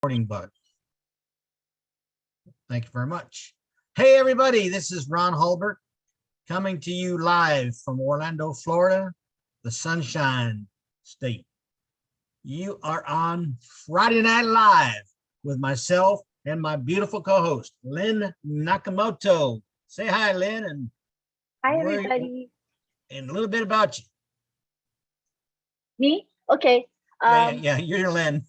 recording button. Thank you very much. Hey, everybody, this is Ron Hulbert coming to you live from Orlando, Florida, the Sunshine State. You are on Friday Night Live with myself and my beautiful co-host, Lynn Nakamoto. Say hi, Lynn. And hi, everybody. And a little bit about you. Me? Okay. Yeah, you're Lynn.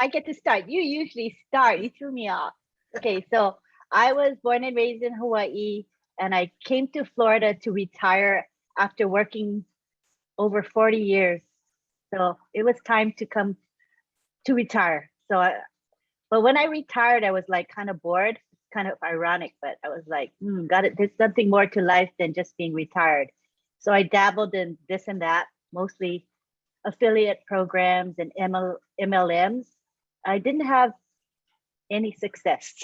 I get to start. You usually start. You threw me off. Okay, so I was born and raised in Hawaii, and I came to Florida to retire after working over 40 years. So it was time to come to retire. But when I retired, I was like kind of bored. Kind of ironic, but I was like, there's something more to life than just being retired. So I dabbled in this and that, mostly affiliate programs and MLMs. I didn't have any success,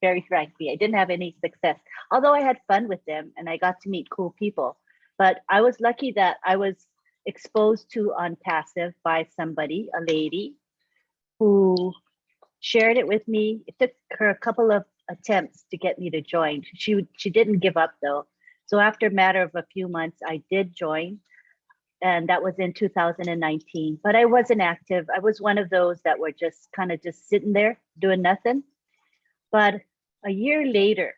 very frankly. I didn't have any success, although I had fun with them and I got to meet cool people. But I was lucky that I was exposed to OnPassive by somebody, a lady, who shared it with me. It took her a couple of attempts to get me to join. She didn't give up though. So after a matter of a few months, I did join. And that was in 2019, but I wasn't active. I was one of those that were just kind of just sitting there doing nothing. But a year later,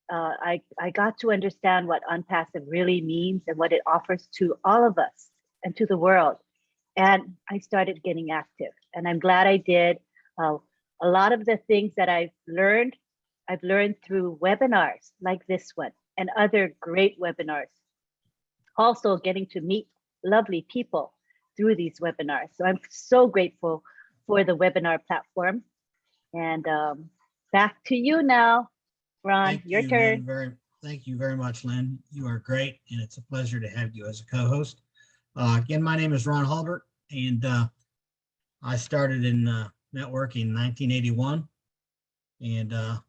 I got to understand what OnPassive really means and what it offers to all of us and to the world. And I started getting active, and I'm glad I did. A lot of the things that I've learned through webinars like this one and other great webinars. Also getting to meet lovely people through these webinars. So I'm so grateful for the webinar platform. And back to you now, Ron, your turn. Thank you very much, Lynn. You are great, and it's a pleasure to have you as a co-host. Again, my name is Ron Hulbert, and I started in networking in 1981, and I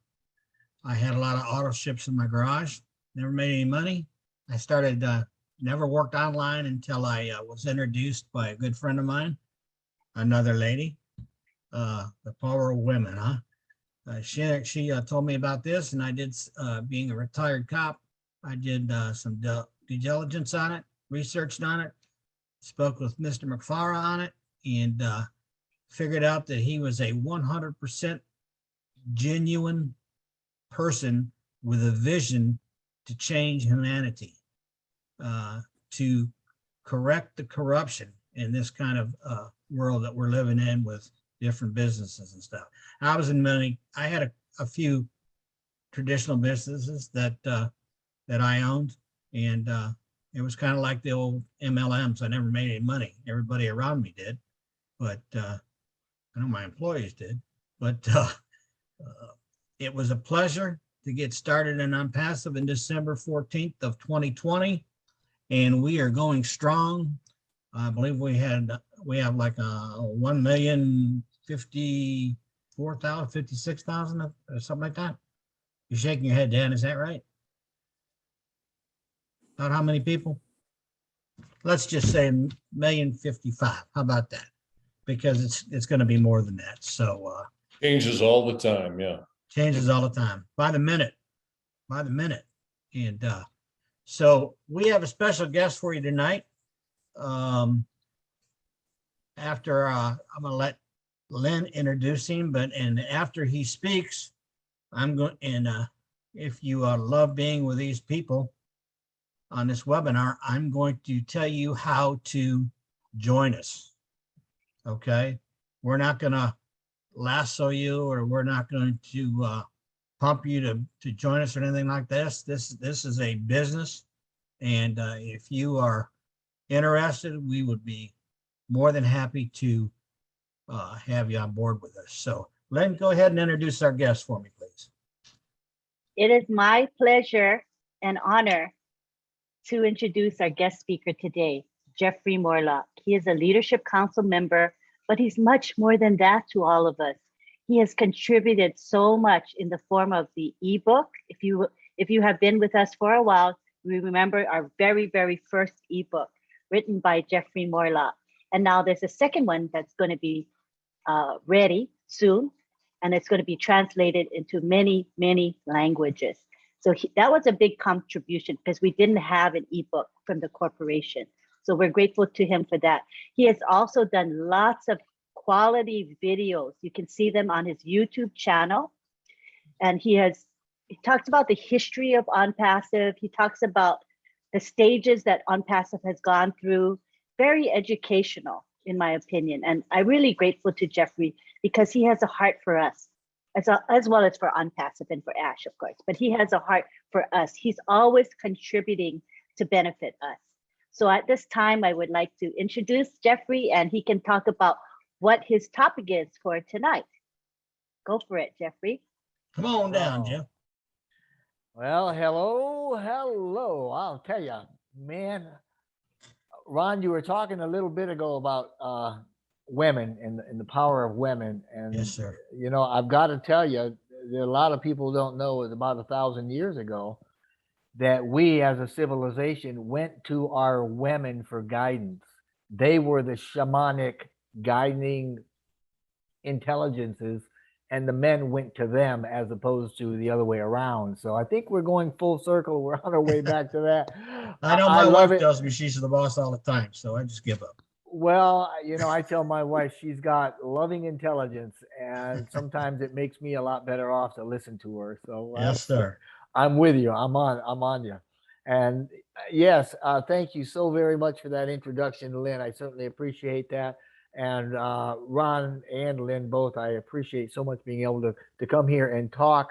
had a lot of auto ships in my garage, never made any money. I started never worked online until I was introduced by a good friend of mine, another lady, the power of women, huh? She told me about this, and I did, being a retired cop, I did some due diligence on it, researched on it, spoke with Mr. McFarra on it, and figured out that he was a 100% genuine person with a vision to change humanity. To correct the corruption in this kind of world that we're living in with different businesses and stuff. I was in many, I had a few traditional businesses that I owned, and it was kind of like the old MLMs. I never made any money. Everybody around me did, but I know my employees did, but it was a pleasure to get started in OnPassive in December 14th of 2020. And we are going strong. I believe we have like a 1,054,000, 56,000 or something like that. You're shaking your head, Dan, is that right? About how many people? Let's just say 1,055,000. How about that? Because it's going to be more than that. So changes all the time, yeah. Changes all the time, by the minute. And so we have a special guest for you tonight. After I'm going to let Lynn introduce him, and after he speaks, I'm going, and if you love being with these people on this webinar, I'm going to tell you how to join us. Okay, we're not going to lasso you, or we're not going to pump you to join us or anything like this. This is a business, and if you are interested, we would be more than happy to have you on board with us. So Lynn, go ahead and introduce our guest for me, please. It is my pleasure and honor to introduce our guest speaker today, Jeffrey Morlock. He is a Leadership Council member, but he's much more than that to all of us. He has contributed so much in the form of the ebook. If you have been with us for a while, we remember our very, very first ebook written by Jeffrey Morlock. And now there's a second one that's going to be ready soon, and it's going to be translated into many, many languages. So that was a big contribution because we didn't have an ebook from the corporation. So we're grateful to him for that. He has also done lots of quality videos. You can see them on his YouTube channel. And he talks about the history of OnPassive. He talks about the stages that OnPassive has gone through. Very educational, in my opinion. And I'm really grateful to Jeffrey because he has a heart for us, as well as for OnPassive and for Ash, of course. But he has a heart for us. He's always contributing to benefit us. So at this time, I would like to introduce Jeffrey, and he can talk about what his topic is for tonight. Go for it, Jeffrey. Come on down, Jeff. Well, hello. I'll tell you, man, Ron, you were talking a little bit ago about women and the power of women. And, Yes, sir. you know, I've got to tell you, there are a lot of people don't know it's about 1,000 years ago that we as a civilization went to our women for guidance. They were the shamanic guiding intelligences, and the men went to them as opposed to the other way around. So I think we're going full circle. We're on our way back to that. I know my wife tells me she's the boss all the time, so I just give up. Well, you know, I tell my wife she's got loving intelligence, and sometimes it makes me a lot better off to listen to her. So Yes, sir. I'm with you. I'm on you. And yes, thank you so very much for that introduction, Lynn. I certainly appreciate that. And Ron and Lynn both, I appreciate so much being able to come here and talk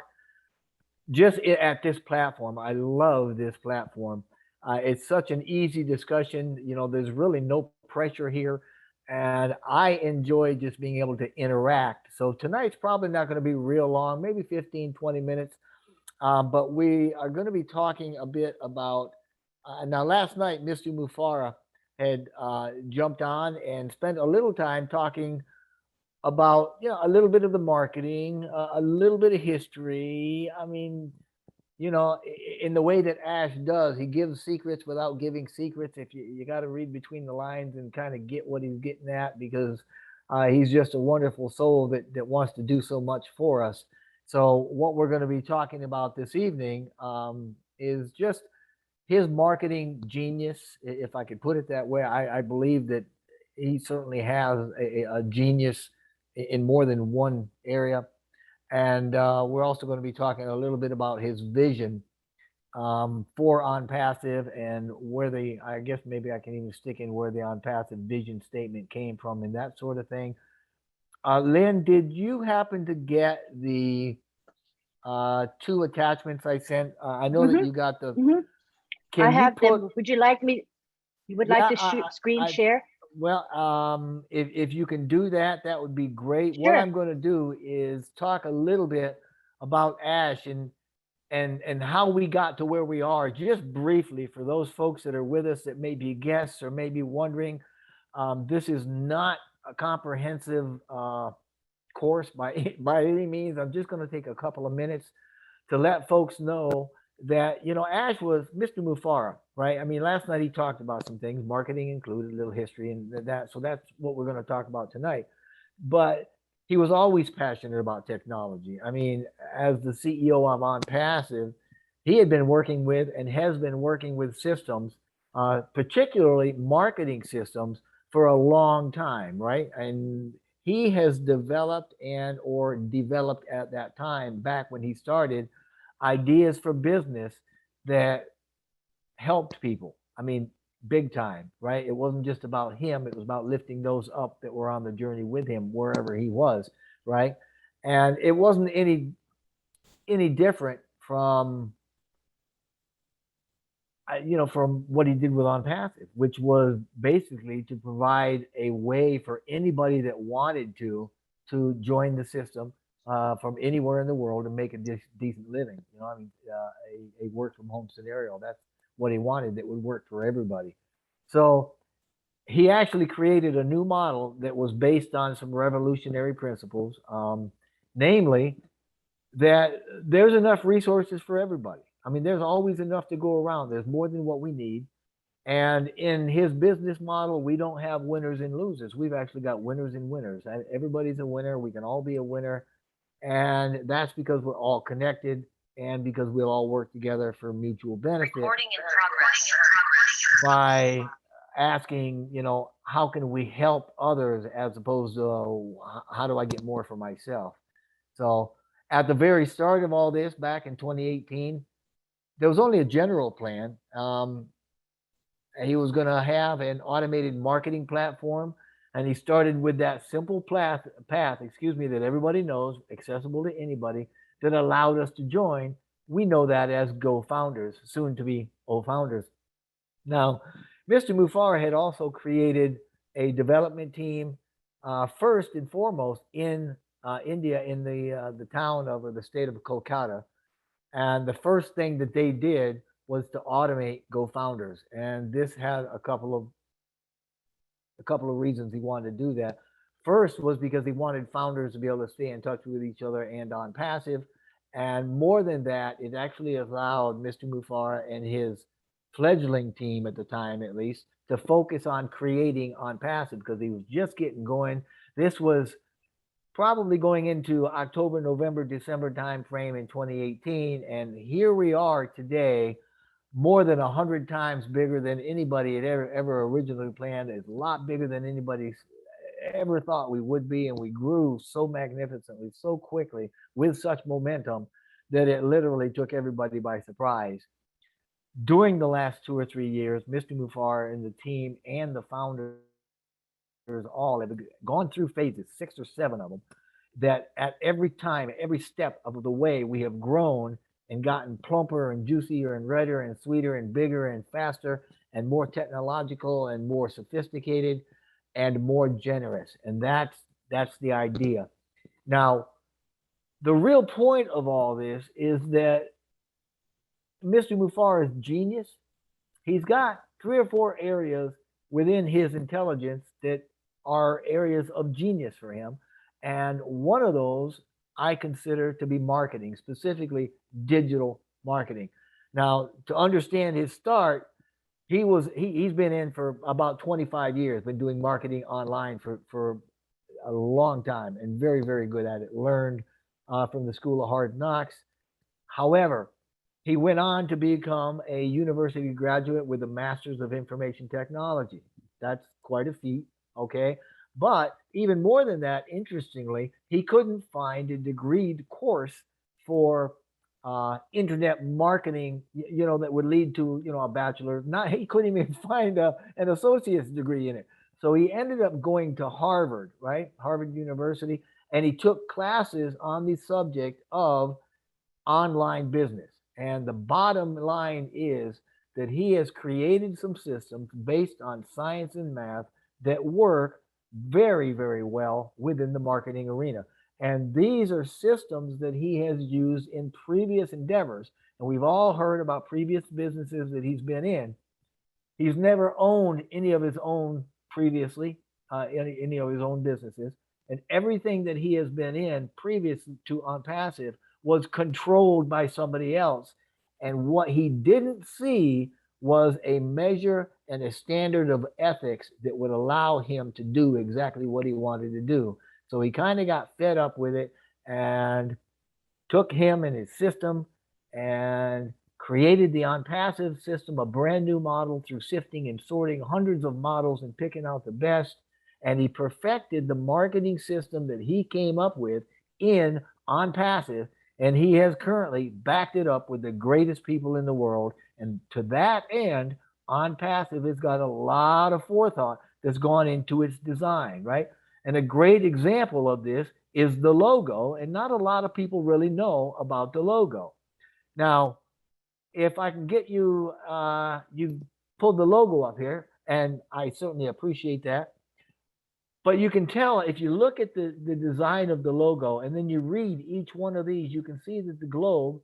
just at this platform. I love this platform. It's such an easy discussion. You know, there's really no pressure here. And I enjoy just being able to interact. So tonight's probably not going to be real long, maybe 15, 20 minutes. But we are going to be talking a bit about, now last night, Mr. Mufara had jumped on and spent a little time talking about, you know, a little bit of the marketing, a little bit of history. I mean, you know, in the way that Ash does, he gives secrets without giving secrets. If you got to read between the lines and kind of get what he's getting at, because he's just a wonderful soul that wants to do so much for us. So what we're going to be talking about this evening is just his marketing genius, if I could put it that way. I believe that he certainly has a genius in more than one area. And we're also going to be talking a little bit about his vision for OnPassive and where I guess maybe I can even stick in where the OnPassive vision statement came from and that sort of thing. Lynn, did you happen to get the 2 attachments I sent? I know that you got the. I have them. Would you like me? You would like to screen share? Well, if you can do that, that would be great. Sure. What I'm going to do is talk a little bit about Ash and how we got to where we are, just briefly for those folks that are with us that may be guests or may be wondering. This is not a comprehensive course by any means. I'm just going to take a couple of minutes to let folks know that, you know, Ash was Mr. Mufara, right? I mean, last night he talked about some things, marketing included, a little history and that. So that's what we're going to talk about tonight. But he was always passionate about technology. I mean, as the CEO of OnPassive, he had been working with and has been working with systems, particularly marketing systems, for a long time, right? And he has developed at that time, back when he started, ideas for business that helped people. I mean, big time, right? It wasn't just about him. It was about lifting those up that were on the journey with him, wherever he was, right? And it wasn't any different from, you know, from what he did with OnPassive, which was basically to provide a way for anybody that wanted to join the system from anywhere in the world and make a decent living. You know, I mean, a work from home scenario. That's what he wanted, that would work for everybody. So he actually created a new model that was based on some revolutionary principles, namely that there's enough resources for everybody. I mean, there's always enough to go around. There's more than what we need. And in his business model, we don't have winners and losers. We've actually got winners and winners. Everybody's a winner. We can all be a winner. And that's because we're all connected and because we'll all work together for mutual benefit. Recording in progress. By asking, how can we help others as opposed to how do I get more for myself? So at the very start of all this, back in 2018, there was only a general plan. He was going to have an automated marketing platform, and he started with that simple path, that everybody knows, accessible to anybody, that allowed us to join. We know that as Go Founders, soon to be O Founders. Now, Mr. Mufara had also created a development team, first and foremost in India, in the town of, or the state of Kolkata. And the first thing that they did was to automate Go Founders. And this had a couple of reasons he wanted to do that. First was because he wanted founders to be able to stay in touch with each other and OnPassive. And more than that, it actually allowed Mr. Mufara and his fledgling team at the time, at least, to focus on creating OnPassive because he was just getting going. This was probably going into October, November, December timeframe in 2018. And here we are today, more than 100 times bigger than anybody had ever originally planned. It's a lot bigger than anybody ever thought we would be. And we grew so magnificently, so quickly, with such momentum that it literally took everybody by surprise. During the last 2 or 3 years, Mr. Mufara and the team and the founders all have gone through phases, 6 or 7 of them, that at every time, every step of the way, we have grown and gotten plumper and juicier and redder and sweeter and bigger and faster and more technological and more sophisticated and more generous. And that's the idea. Now, the real point of all this is that Mr. Mufara's genius, he's got 3 or 4 areas within his intelligence that are areas of genius for him. And one of those I consider to be marketing, specifically digital marketing. Now, to understand his start, he's been in for about 25 years, been doing marketing online for a long time and very, very good at it. Learned from the School of Hard Knocks. However, he went on to become a university graduate with a Master's of Information Technology. That's quite a feat, okay? But even more than that, interestingly, he couldn't find a degreed course for internet marketing, that would lead to, a bachelor. He couldn't even find an associate's degree in it. So he ended up going to Harvard, right? Harvard University, and he took classes on the subject of online business. And the bottom line is that he has created some systems based on science and math that work very, very well within the marketing arena. And these are systems that he has used in previous endeavors. And we've all heard about previous businesses that he's been in. He's never owned any of his own previously, any of his own businesses. And everything that he has been in previous to OnPassive was controlled by somebody else. And what he didn't see was a measure and a standard of ethics that would allow him to do exactly what he wanted to do. So he kind of got fed up with it and took him and his system and created the OnPassive system, a brand new model through sifting and sorting hundreds of models and picking out the best. And he perfected the marketing system that he came up with in OnPassive. And he has currently backed it up with the greatest people in the world. And to that end, OnPassive has got a lot of forethought that's gone into its design, right? And a great example of this is the logo. And not a lot of people really know about the logo. Now, if I can get you, you pulled the logo up here, and I certainly appreciate that. But you can tell if you look at the design of the logo and then you read each one of these, you can see that the globe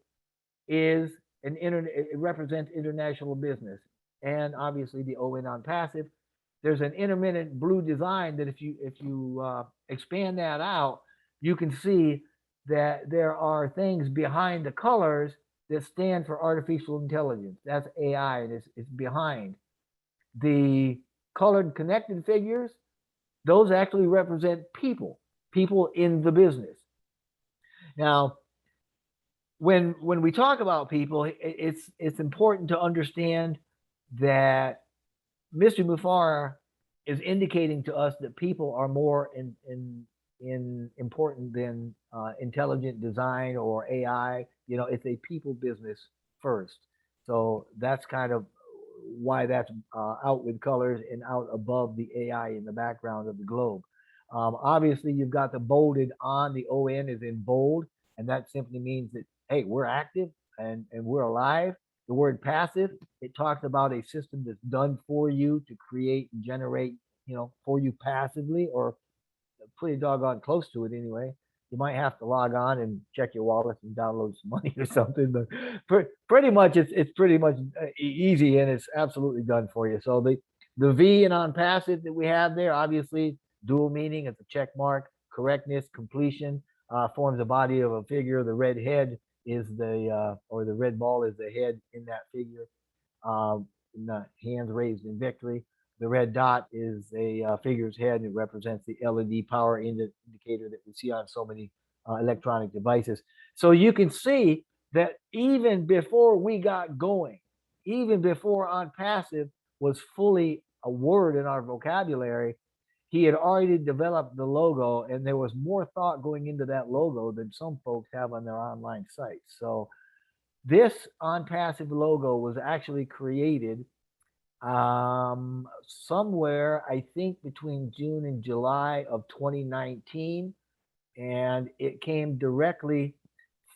is it represents international business. And obviously the O in OnPassive, there's an intermittent blue design that if you expand that out, you can see that there are things behind the colors that stand for artificial intelligence. That's AI, and it's behind. The colored connected figures, those actually represent people in the business. Now, when we talk about people, it's important to understand that Mr. Mufara is indicating to us that people are more important than intelligent design or AI. You know, it's a people business first. So that's kind of why that's out with colors and out above the AI in the background of the globe. Obviously, you've got the bolded on, the ON is in bold, and that simply means that, hey, we're active and we're alive. The word passive, it talks about a system that's done for you to create and generate, you know, for you passively, or pretty doggone close to it anyway. You might have to log on and check your wallet and download some money or something, but pretty much it's pretty much easy, and it's absolutely done for you. So the V and OnPassive that we have there, obviously dual meaning. It's a check mark. Correctness, completion, forms the body of a figure. The red head is or the red ball is the head in that figure. The hands raised in victory. The red dot is a figure's head, and it represents the LED power indicator that we see on so many electronic devices. So you can see that even before we got going, even before OnPassive was fully a word in our vocabulary, he had already developed the logo, and there was more thought going into that logo than some folks have on their online sites. So this OnPassive logo was actually created somewhere, I think, between June and July of 2019, and it came directly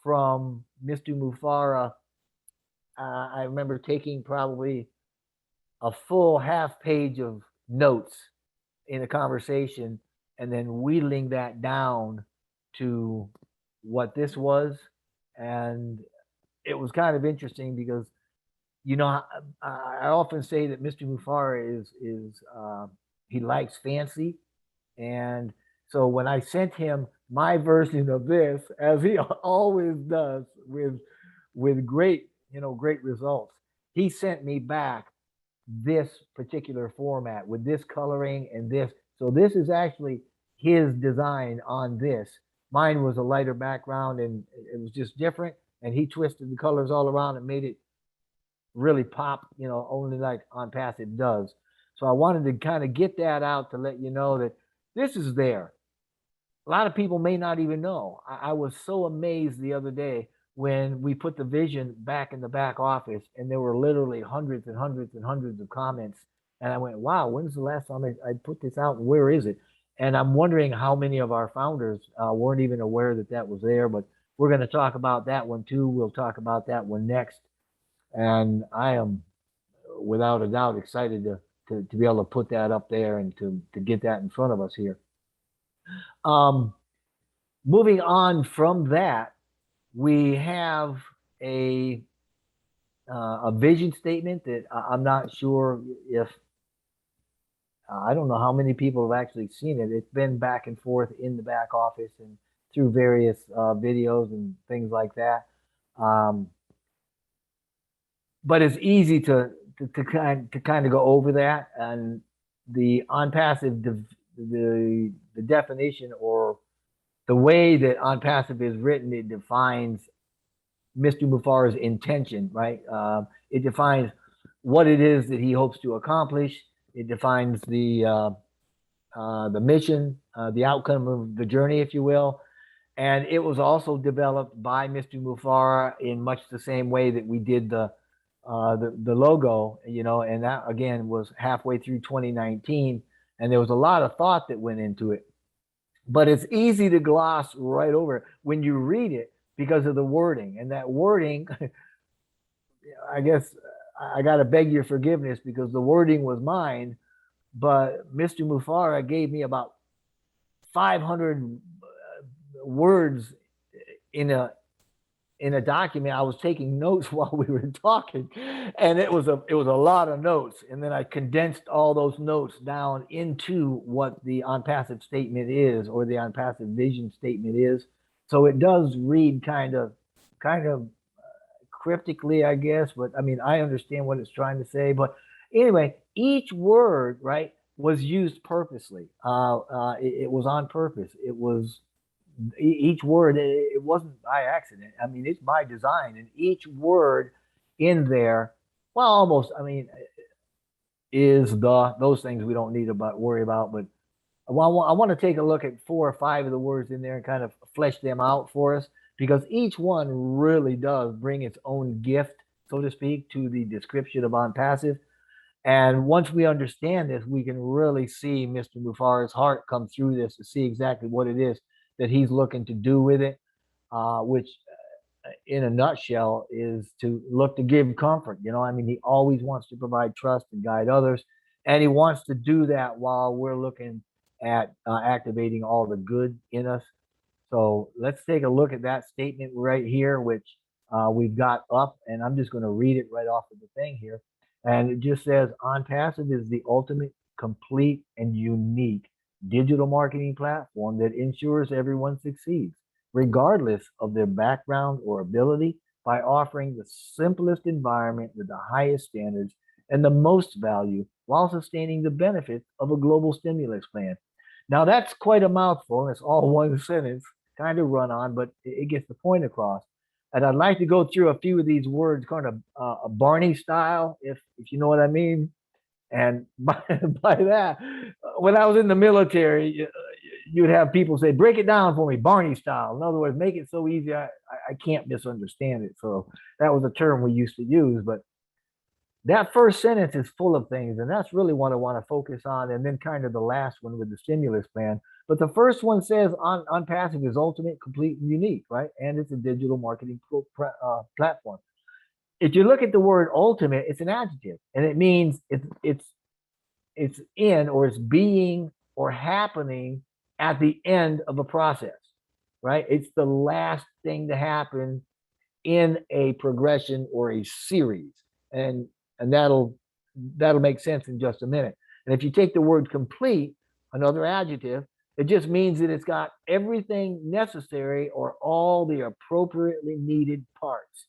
from Mr. Mufara. I remember taking probably a full half page of notes in a conversation and then wheedling that down to what this was. And it was kind of interesting because, you know, I often say that Mr. Mufara is he likes fancy, and so when I sent him my version of this, as he always does with great, you know, great results, he sent me back this particular format with this coloring and this. So this is actually his design on this. Mine was a lighter background and it was just different, and he twisted the colors all around and made it really pop, you know, only like OnPassive does. So I wanted to kind of get that out to let you know that this is there. A lot of people may not even know. I was so amazed the other day when we put the vision back in the back office, and there were literally hundreds and hundreds and hundreds of comments. And I went, wow, when's the last time I put this out? Where is it? And I'm wondering how many of our founders weren't even aware that that was there. But we're going to talk about that one too. We'll talk about that one next. And I am, without a doubt, excited to be able to put that up there and to get that in front of us here. Moving on from that, we have a vision statement that I'm not sure if, I don't know how many people have actually seen it. It's been back and forth in the back office and through various videos and things like that. But it's easy to kind of go over that, and the OnPassive, the definition, or the way that OnPassive is written, it defines Mr. Mufara's intention, right? It defines what it is that he hopes to accomplish. It defines the mission, the outcome of the journey, if you will. And it was also developed by Mr. Mufara in much the same way that we did the logo, you know, and that again was halfway through 2019, and there was a lot of thought that went into it. But it's easy to gloss right over it when you read it because of the wording. And that wording, I guess I got to beg your forgiveness because the wording was mine, but Mr. Mufara gave me about 500 words in a document. I was taking notes while we were talking, and it was a lot of notes. And then I condensed all those notes down into what the OnPassive statement is, or the OnPassive vision statement is. So it does read kind of cryptically, I guess, but I mean, I understand what it's trying to say. But Anyway, each word, right, was used purposely. It was on purpose. It was each word. It wasn't by accident. I mean, it's by design, and each word in there, well, almost. I mean, is the those things we don't need to worry about. But I want to take a look at 4 or 5 of the words in there and kind of flesh them out for us, because each one really does bring its own gift, so to speak, to the description of OnPassive. And once we understand this, we can really see Mr. Mufar's heart come through this to see exactly what it is that he's looking to do with it, which in a nutshell is to look to give comfort. I mean, he always wants to provide trust and guide others, and he wants to do that while we're looking at activating all the good in us. So let's take a look at that statement right here, which we've got up, and I'm just going to read it right off of the thing here. And it just says, OnPassive is the ultimate, complete, and unique digital marketing platform that ensures everyone succeeds, regardless of their background or ability, by offering the simplest environment with the highest standards and the most value, while sustaining the benefits of a global stimulus plan. Now, that's quite a mouthful. It's all one sentence, kind of run on, but it gets the point across. And I'd like to go through a few of these words, kind of a Barney style, if you know what I mean. And by that, when I was in the military, you'd have people say, break it down for me, Barney style. In other words, make it so easy I can't misunderstand it. So that was a term we used to use. But that first sentence is full of things, and that's really what I want to focus on. And then kind of the last one with the stimulus plan. But the first one says OnPassive is ultimate, complete, and unique, right? And it's a digital marketing platform. If you look at the word ultimate, it's an adjective, and it means it's in, or it's being or happening at the end of a process, right? It's the last thing to happen in a progression or a series, and that'll make sense in just a minute. And if you take the word complete, another adjective, it just means that it's got everything necessary or all the appropriately needed parts.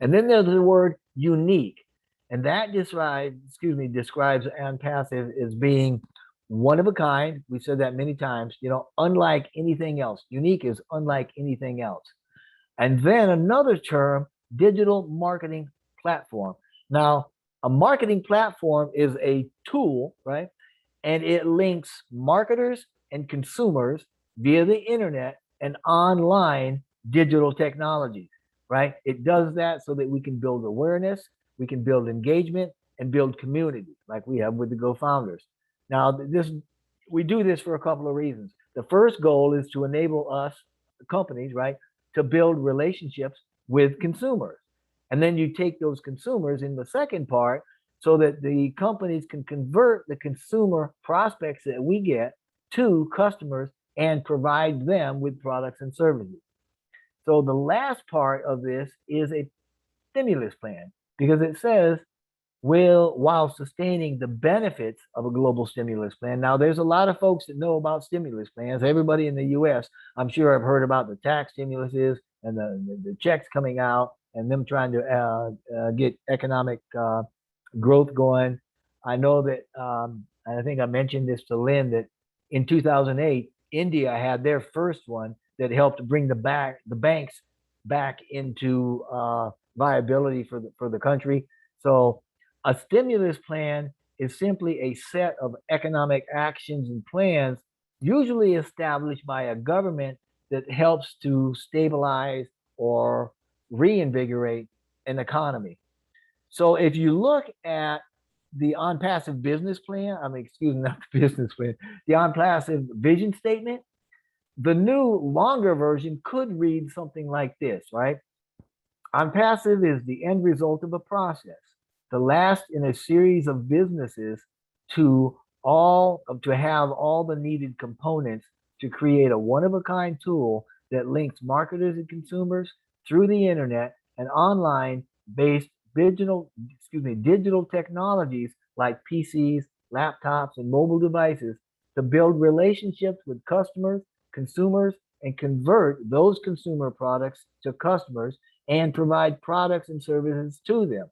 And then there's the word unique, and that describes OnPassive as being one of a kind. We said that many times, unlike anything else. Unique is unlike anything else. And then another term, digital marketing platform. Now, a marketing platform is a tool, right? And it links marketers and consumers via the internet and online digital technologies, right? It does that so that we can build awareness, we can build engagement, and build community, like we have with the Go Founders. Now, we do this for a couple of reasons. The first goal is to enable us, companies, right, to build relationships with consumers. And then you take those consumers in the second part so that the companies can convert the consumer prospects that we get to customers and provide them with products and services. So the last part of this is a stimulus plan, because it says, while sustaining the benefits of a global stimulus plan. Now, there's a lot of folks that know about stimulus plans. Everybody in the U.S., I'm sure, have heard about the tax stimuluses and the checks coming out and them trying to get economic growth going. I know that, and I think I mentioned this to Lynn, that in 2008, India had their first one that helped bring the banks back into viability for the country. So a stimulus plan is simply a set of economic actions and plans, usually established by a government, that helps to stabilize or reinvigorate an economy. So if you look at the OnPassive business plan, not the business plan, the OnPassive vision statement, the new longer version could read something like this, right? OnPassive is the end result of a process, the last in a series of businesses to have all the needed components to create a one-of-a-kind tool that links marketers and consumers through the internet and online-based digital technologies like PCs, laptops, and mobile devices to build relationships with customers, consumers, and convert those consumer products to customers and provide products and services to them.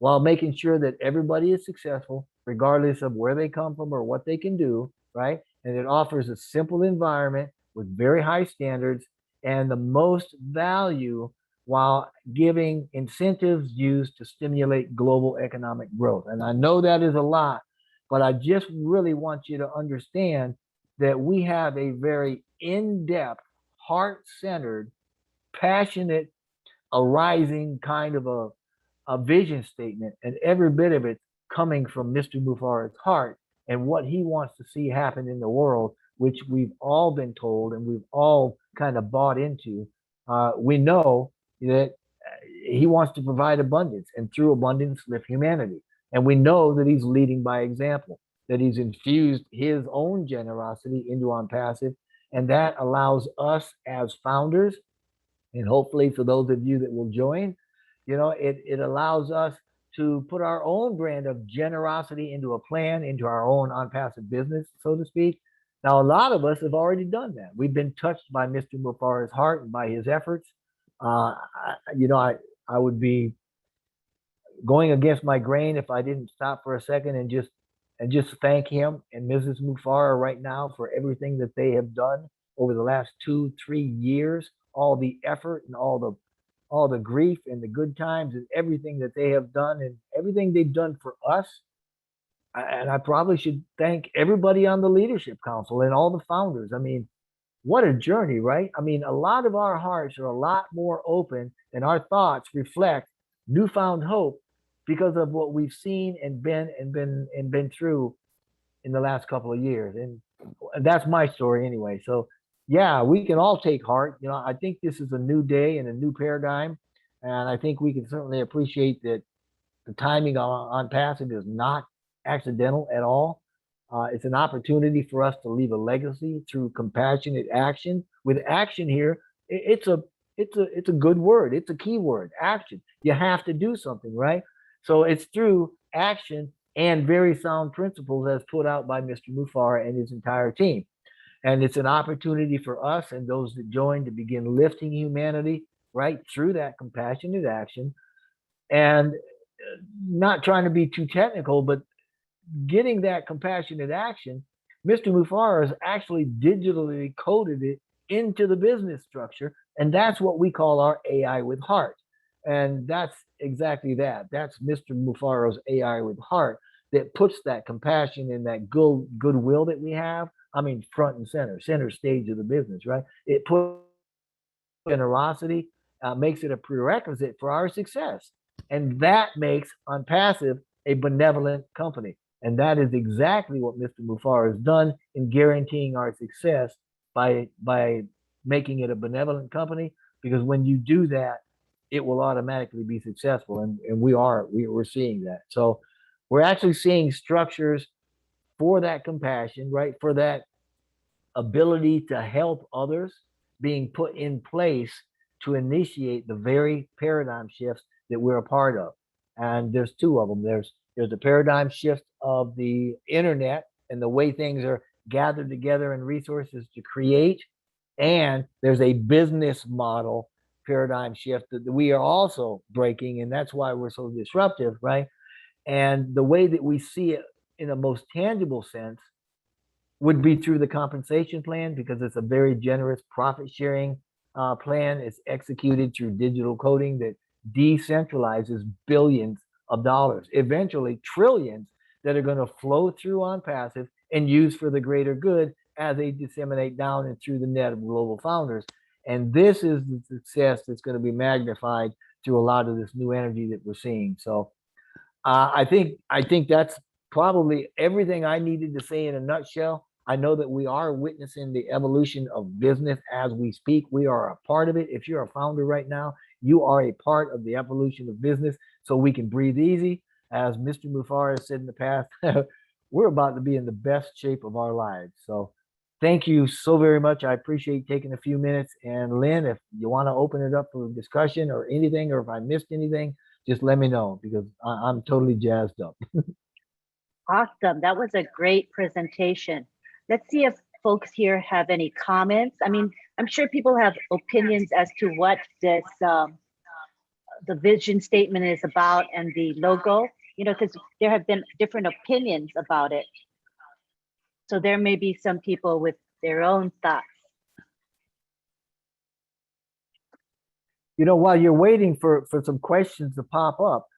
while making sure that everybody is successful, regardless of where they come from or what they can do, right? And it offers a simple environment with very high standards and the most value while giving incentives used to stimulate global economic growth. And I know that is a lot, but I just really want you to understand that we have a very in-depth, heart-centered, passionate, arising kind of a vision statement, and every bit of it coming from Mr. Mufara's heart and what he wants to see happen in the world, which we've all been told and we've all kind of bought into. We know that he wants to provide abundance, and through abundance, lift humanity. And we know that he's leading by example, that he's infused his own generosity into OnPassive, and that allows us as founders, and hopefully for those of you that will join, it allows us to put our own brand of generosity into a plan, into our own OnPassive business, so to speak. Now, a lot of us have already done that. We've been touched by Mr. Mufara's heart and by his efforts. I would be going against my grain if I didn't stop for a second and just thank him and Mrs. Mufara right now for everything that they have done over the last 2-3 years, all the effort and all the grief and the good times and everything that they have done and everything they've done for us. And I probably should thank everybody on the leadership council and all the founders. I mean, what a journey, right? I mean, a lot of our hearts are a lot more open and our thoughts reflect newfound hope because of what we've seen and been through in the last couple of years. And that's my story anyway. So yeah, we can all take heart. I think this is a new day and a new paradigm. And I think we can certainly appreciate that the timing on OnPassive is not accidental at all. It's an opportunity for us to leave a legacy through compassionate action. With action here, it's a good word. It's a key word, action. You have to do something, right? So it's through action and very sound principles as put out by Mr. Mufara and his entire team. And it's an opportunity for us and those that join to begin lifting humanity right through that compassionate action. And not trying to be too technical, but getting that compassionate action, Mr. Mufara has actually digitally coded it into the business structure. And that's what we call our AI with heart. And that's exactly that. That's Mr. Mufara's AI with heart that puts that compassion and that goodwill that we have. I mean, front and center stage of the business, right? It puts generosity, makes it a prerequisite for our success. And that makes OnPassive a benevolent company. And that is exactly what Mr. Mufara has done in guaranteeing our success by making it a benevolent company. Because when you do that, it will automatically be successful. And we're seeing that. So we're actually seeing structures for that compassion, right? For that ability to help others being put in place to initiate the very paradigm shifts that we're a part of. And there's two of them. There's the paradigm shift of the internet and the way things are gathered together and resources to create. And there's a business model paradigm shift that we are also breaking. And that's why we're so disruptive, right? And the way that we see it in a most tangible sense would be through the compensation plan, because it's a very generous profit sharing plan. It's executed through digital coding that decentralizes billions of dollars, eventually trillions, that are going to flow through OnPassive and use for the greater good as they disseminate down and through the net of global founders. And this is the success that's going to be magnified through a lot of this new energy that we're seeing. So I think that's probably everything I needed to say in a nutshell. I know that we are witnessing the evolution of business as we speak. We are a part of it. If you're a founder right now, you are a part of the evolution of business, so we can breathe easy. As Mr. Mufara has said in the past, we're about to be in the best shape of our lives. So thank you so very much. I appreciate taking a few minutes. And Lynn, if you want to open it up for discussion or anything, or if I missed anything, just let me know, because I'm totally jazzed up. Awesome. That was a great presentation. Let's see if folks here have any comments. I mean, I'm sure people have opinions as to what this the vision statement is about and the logo, because there have been different opinions about it. So there may be some people with their own thoughts. While you're waiting for some questions to pop up,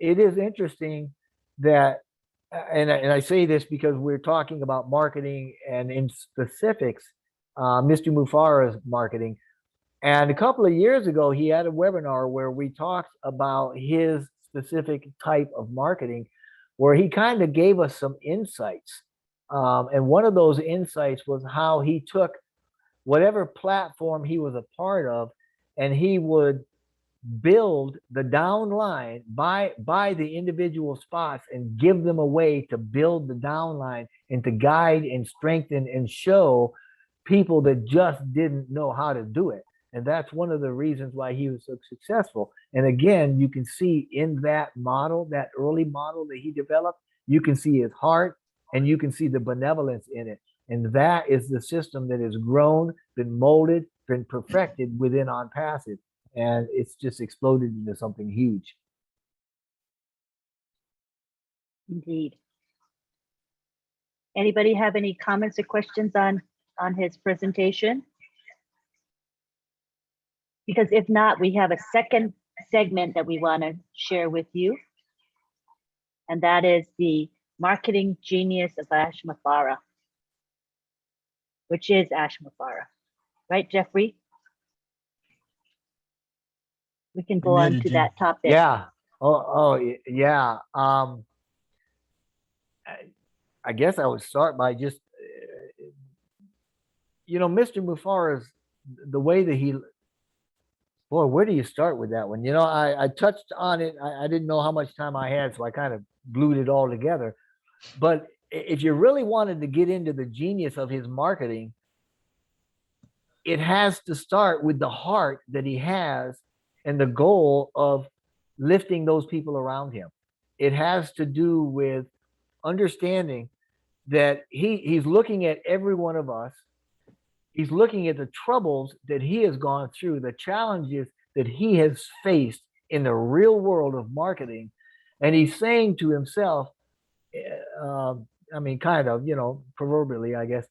it is interesting that, and I say this because we're talking about marketing and in specifics, Mr. Mufara's marketing. And a couple of years ago, he had a webinar where we talked about his specific type of marketing, where he kind of gave us some insights. And one of those insights was how he took whatever platform he was a part of, and he would build the downline, buy the individual spots and give them a way to build the downline and to guide and strengthen and show people that just didn't know how to do it. And that's one of the reasons why he was so successful. And again, you can see in that model, that early model that he developed, you can see his heart and you can see the benevolence in it. And that is the system that has grown, been molded, been perfected within OnPassive. And it's just exploded into something huge. Indeed. Anybody have any comments or questions on his presentation? Because if not, we have a second segment that we want to share with you. And that is the marketing genius of Ash Mufara, which is Ash Mufara. Right, Jeffrey? We can go on to that topic. Yeah. Yeah. I guess I would start by just, Mr. Mufara's, the way that he, boy, where do you start with that one? I touched on it. I didn't know how much time I had, so I kind of glued it all together. But if you really wanted to get into the genius of his marketing, it has to start with the heart that he has and the goal of lifting those people around him. It has to do with understanding that he's looking at every one of us. He's looking at the troubles that he has gone through, the challenges that he has faced in the real world of marketing. And he's saying to himself, kind of, proverbially, I guess,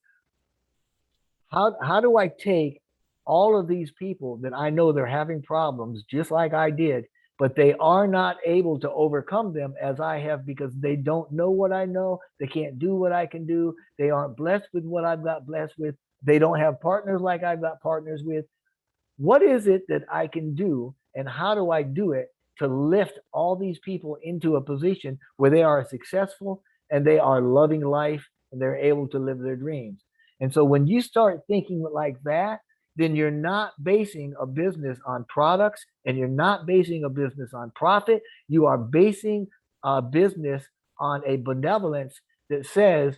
how do I take all of these people that I know they're having problems just like I did, but they are not able to overcome them as I have because they don't know what I know. They can't do what I can do. They aren't blessed with what I've got blessed with. They don't have partners like I've got partners with. What is it that I can do, and how do I do it to lift all these people into a position where they are successful and they are loving life and they're able to live their dreams? And so when you start thinking like that, then you're not basing a business on products and you're not basing a business on profit. You are basing a business on a benevolence that says,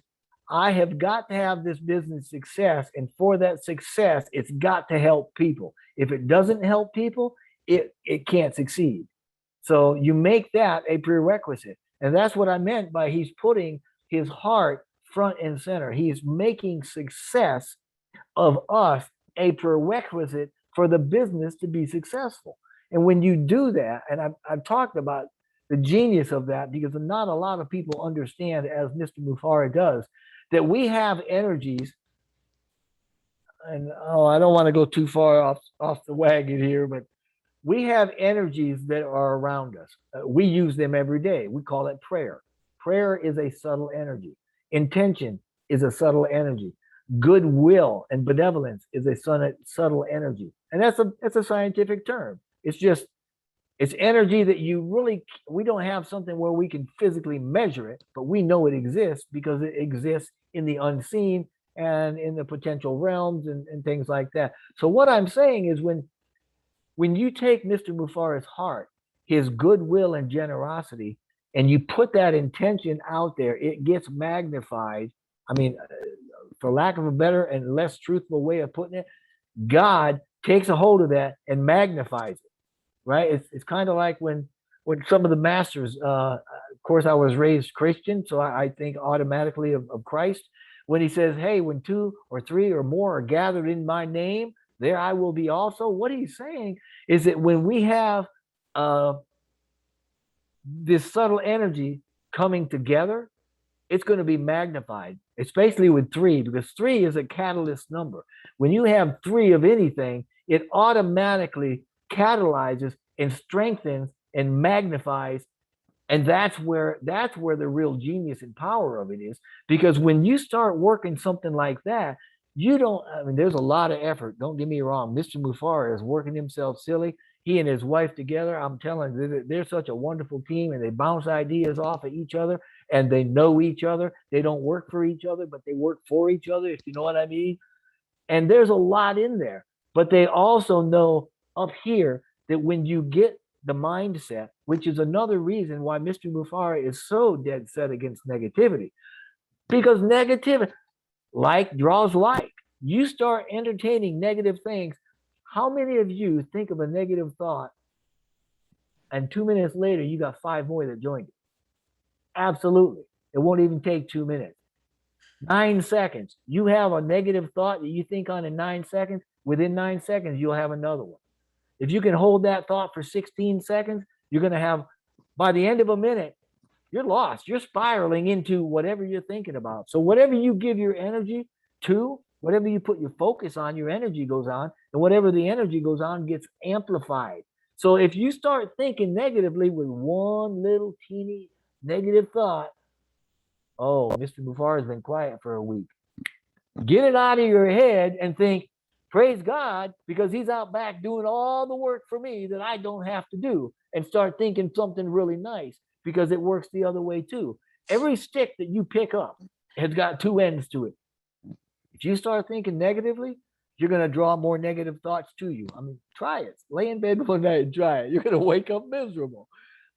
I have got to have this business success. And for that success, it's got to help people. If it doesn't help people, it can't succeed. So you make that a prerequisite. And that's what I meant by he's putting his heart front and center. He's making success of us a prerequisite for the business to be successful. And when you do that, and I've talked about the genius of that because not a lot of people understand, as Mr. Mufara does, that we have energies. And I don't want to go too far off the wagon here, but we have energies that are around us. We use them every day. We call it prayer. Prayer is a subtle energy. Intention is a subtle energy. Goodwill and benevolence is a subtle energy. And that's a scientific term. It's energy that we don't have something where we can physically measure it, but we know it exists because it exists in the unseen and in the potential realms and things like that. So what I'm saying is when you take Mr. Mufara's heart, his goodwill and generosity, and you put that intention out there, it gets magnified. I mean, for lack of a better and less truthful way of putting it, God takes a hold of that and magnifies it, right? It's kind of like when some of the masters, of course, I was raised Christian, so I think automatically of Christ. When he says, hey, when 2 or 3 or more are gathered in my name, there I will be also. What he's saying is that when we have this subtle energy coming together, it's going to be magnified, especially with 3, because 3 is a catalyst number. When you have 3 of anything, it automatically catalyzes and strengthens and magnifies. And that's where the real genius and power of it is. Because when you start working something like that, you don't, I mean, there's a lot of effort. Don't get me wrong. Mr. Mufara is working himself silly. He and his wife together, I'm telling you, they're such a wonderful team, and they bounce ideas off of each other, and they know each other. They don't work for each other, but they work for each other, if you know what I mean. And there's a lot in there, but they also know up here that when you get the mindset, which is another reason why Mr. Mufara is so dead set against negativity, because negativity, like draws like. You start entertaining negative things. How many of you think of a negative thought and 2 minutes later you got 5 more that joined you? Absolutely. It won't even take 2 minutes. 9 seconds. You have a negative thought that you think on in 9 seconds. Within 9 seconds, you'll have another one. If you can hold that thought for 16 seconds, you're going to have, by the end of a minute, you're lost. You're spiraling into whatever you're thinking about. So whatever you give your energy to, whatever you put your focus on, your energy goes on, and whatever the energy goes on gets amplified. So if you start thinking negatively with one little teeny negative thought, oh, Mr. Mufar has been quiet for a week. Get it out of your head and think, praise God, because he's out back doing all the work for me that I don't have to do, and start thinking something really nice, because it works the other way too. Every stick that you pick up has got 2 ends to it. If you start thinking negatively, you're going to draw more negative thoughts to you. I mean, try it. Lay in bed one night and try it. You're going to wake up miserable.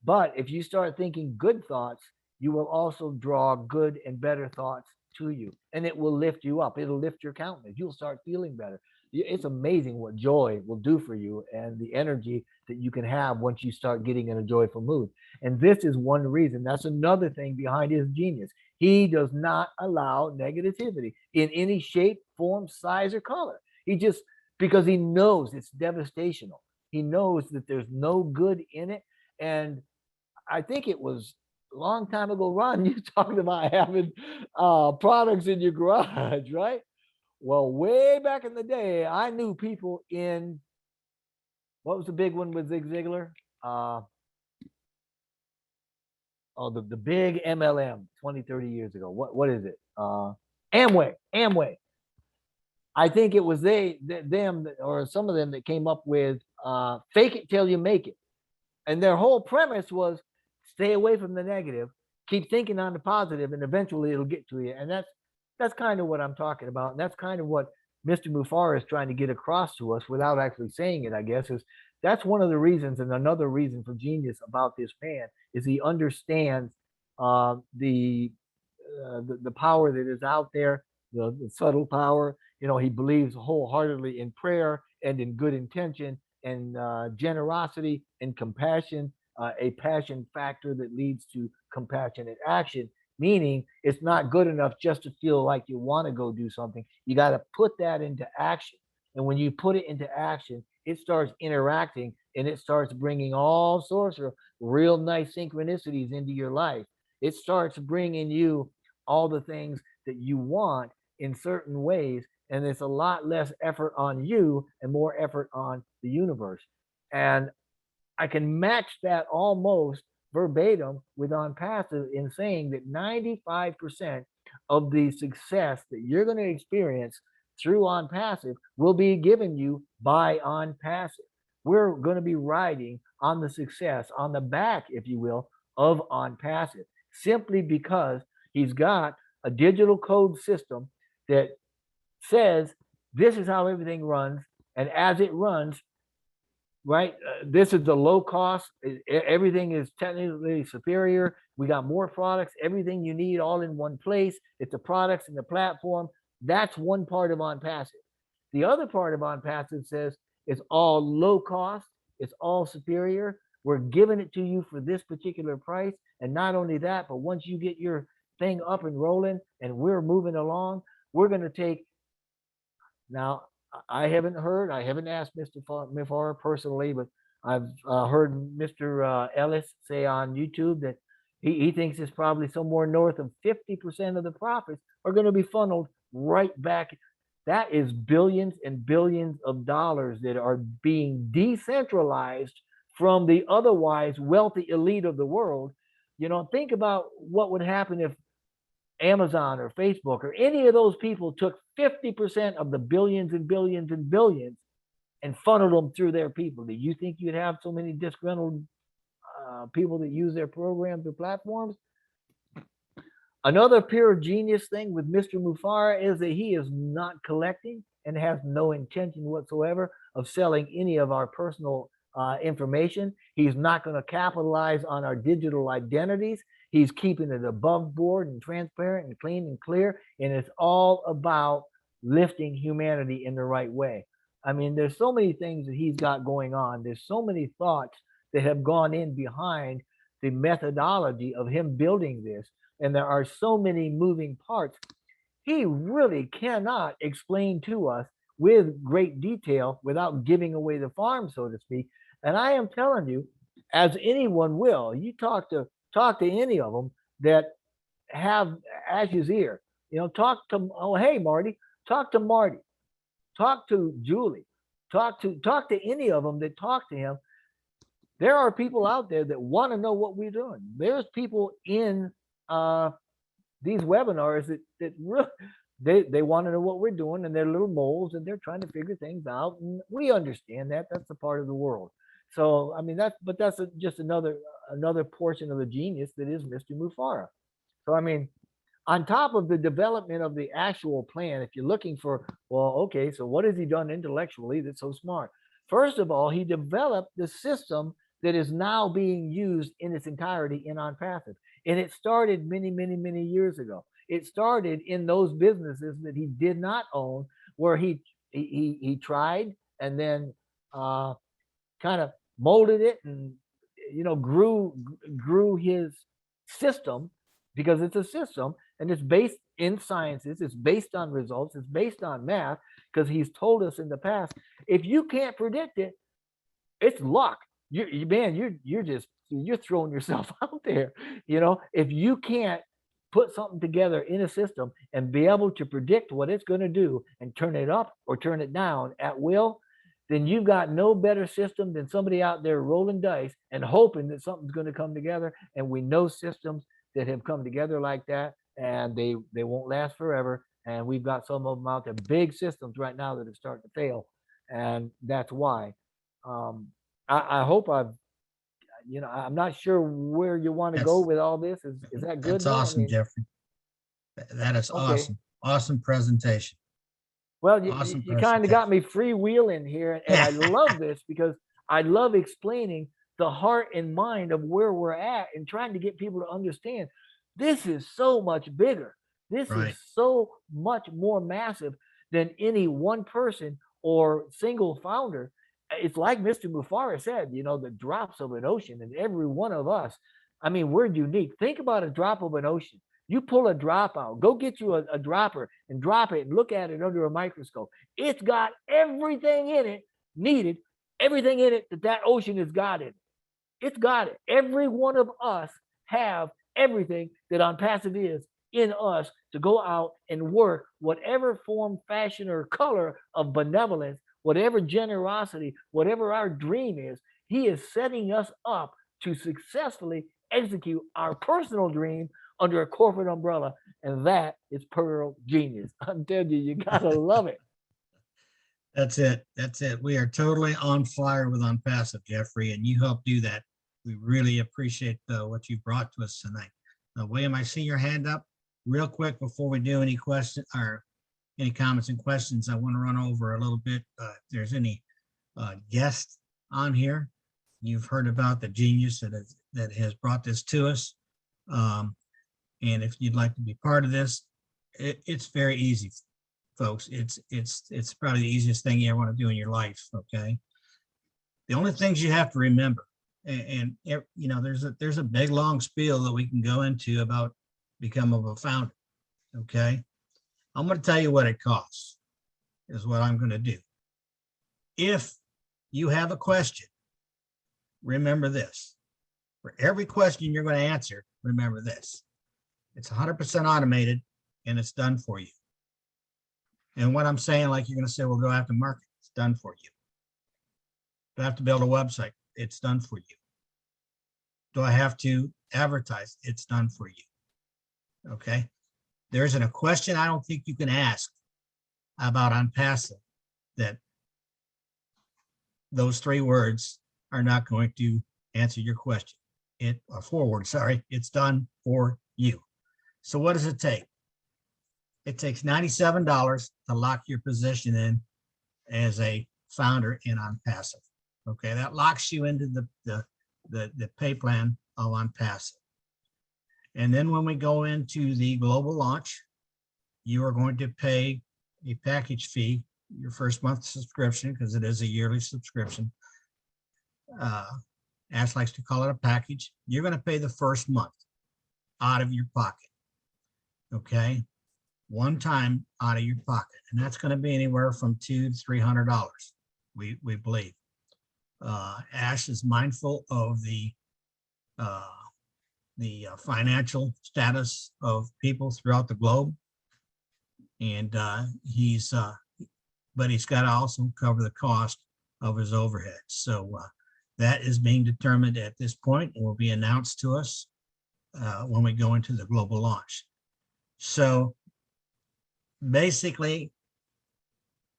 But if you start thinking good thoughts, you will also draw good and better thoughts to you, and it will lift you up. It'll lift your countenance. You'll start feeling better. It's amazing what joy will do for you, and the energy that you can have once you start getting in a joyful mood. And this is one reason. That's another thing behind his genius. He does not allow negativity in any shape, form, size, or color. He just, because he knows it's devastational. He knows that there's no good in it. And I think it was a long time ago, Ron, you talked about having products in your garage, right? Well, way back in the day, I knew people in, what was the big one with Zig Ziglar? The big MLM 20, 30 years ago. What is it? Amway. I think it was them, or some of them that came up with fake it till you make it. And their whole premise was stay away from the negative, keep thinking on the positive, and eventually it'll get to you. And that's kind of what I'm talking about. And that's kind of what Mr. Mufara is trying to get across to us without actually saying it, I guess, is that's one of the reasons. And another reason for genius about this man is he understands the power that is out there, the subtle power. You know, he believes wholeheartedly in prayer and in good intention and generosity and compassion, a passion factor that leads to compassionate action. Meaning it's not good enough just to feel like you want to go do something. You got to put that into action. And when you put it into action, it starts interacting, and it starts bringing all sorts of real nice synchronicities into your life. It starts bringing you all the things that you want in certain ways. And it's a lot less effort on you and more effort on the universe. And I can match that almost verbatim with OnPassive in saying that 95% of the success that you're going to experience through OnPassive will be given you by OnPassive. We're going to be riding on the success, on the back, if you will, of OnPassive, simply because he's got a digital code system that says this is how everything runs. And as it runs, right, this is the low cost. Everything is technically superior. We got more products, everything you need all in one place. It's the products and the platform. That's one part of OnPassive. The other part of OnPassive says it's all low cost. It's all superior. We're giving it to you for this particular price. And not only that, but once you get your thing up and rolling and we're moving along, we're going to take, now I haven't asked Mr. Mifar personally, but I've heard Mr. Ellis say on YouTube that he thinks it's probably somewhere north of 50% of the profits are going to be funneled right back. That is billions and billions of dollars that are being decentralized from the otherwise wealthy elite of the world. You know, think about what would happen if Amazon or Facebook or any of those people took 50% of the billions and billions and billions and funneled them through their people. Do you think you'd have so many disgruntled people that use their programs or platforms? Another pure genius thing with Mr. Mufara is that he is not collecting and has no intention whatsoever of selling any of our personal information. He's not going to capitalize on our digital identities. He's keeping it above board and transparent and clean and clear. And it's all about lifting humanity in the right way. I mean, there's so many things that he's got going on. There's so many thoughts that have gone in behind the methodology of him building this. And there are so many moving parts. He really cannot explain to us with great detail without giving away the farm, so to speak. And I am telling you, as anyone will, you talk to any of them that have Ash's ear, you know, talk to, oh, hey, Marty, talk to Marty, talk to Julie, talk to any of them that talk to him. There are people out there that want to know what we're doing. There's people in these webinars that really, they want to know what we're doing, and they're little moles and they're trying to figure things out. And we understand that. That's a part of the world. So, I mean, that's just another portion of the genius that is Mr. Mufara. So, I mean, on top of the development of the actual plan, if you're looking for, well, okay, so what has he done intellectually that's so smart? First of all, he developed the system that is now being used in its entirety in OnPassive. And it started many, many, many years ago. It started in those businesses that he did not own, where he tried and then kind of molded it and, you know, grew his system, because it's a system and it's based in sciences, it's based on results, it's based on math, because he's told us in the past, if you can't predict it, it's luck. You're throwing yourself out there. You know, if you can't put something together in a system and be able to predict what it's going to do and turn it up or turn it down at will, then you've got no better system than somebody out there rolling dice and hoping that something's going to come together. And we know systems that have come together like that, and they won't last forever. And we've got some of them out there, big systems right now that are starting to fail. And that's why. I hope I've, you know, I'm not sure where you want to go with all this. Is that good? That's awesome, Jeffrey. That is okay. Awesome. Awesome presentation. Well, you kind of got me freewheeling here. And I love this because I love explaining the heart and mind of where we're at and trying to get people to understand this is so much bigger. This is so much more massive than any one person or single founder. It's like Mr. Mufara said, you know, the drops of an ocean, and every one of us, I mean, we're unique. Think about a drop of an ocean. You pull a drop out, go get you a dropper and drop it and look at it under a microscope. It's got everything in it needed, everything in it that ocean has got in it. It's got it. Every one of us have everything that OnPassive is in us to go out and work whatever form, fashion, or color of benevolence, whatever generosity, whatever our dream is. He is setting us up to successfully execute our personal dream under a corporate umbrella, and that is Pearl Genius. I'm telling you, you gotta love it. That's it. That's it. We are totally on fire with OnPassive, Jeffrey, and you helped do that. We really appreciate what you brought to us tonight. William, I see your hand up. Real quick before we do any questions or any comments and questions, I want to run over a little bit. If there's any guests on here, you've heard about the genius that has brought this to us. And if you'd like to be part of this, it's very easy, folks. It's probably the easiest thing you ever want to do in your life. Okay. The only things you have to remember, and you know, there's a big long spiel that we can go into about becoming a founder. Okay. I'm going to tell you what it costs is what I'm going to do. If you have a question remember this. For every question you're going to answer, remember this. It's 100% automated and it's done for you. And what I'm saying, like you're going to say, well, do I have to market? It's done for you. Do I have to build a website? It's done for you. Do I have to advertise? It's done for you. Okay. There isn't a question I don't think you can ask about OnPassive that those 3 words are not going to answer your question. Or 4 words, sorry, it's done for you. So what does it take? It takes $97 to lock your position in as a founder in OnPassive. Okay, that locks you into the pay plan of OnPassive. And then when we go into the global launch, you are going to pay a package fee, your first month subscription, because it is a yearly subscription. Ash likes to call it a package. You're going to pay the first month out of your pocket. Okay, one time out of your pocket, and that's going to be anywhere from $200 to $300. We believe. Ash is mindful of the financial status of people throughout the globe, and but he's got to also cover the cost of his overhead. So that is being determined at this point and will be announced to us when we go into the global launch. So basically,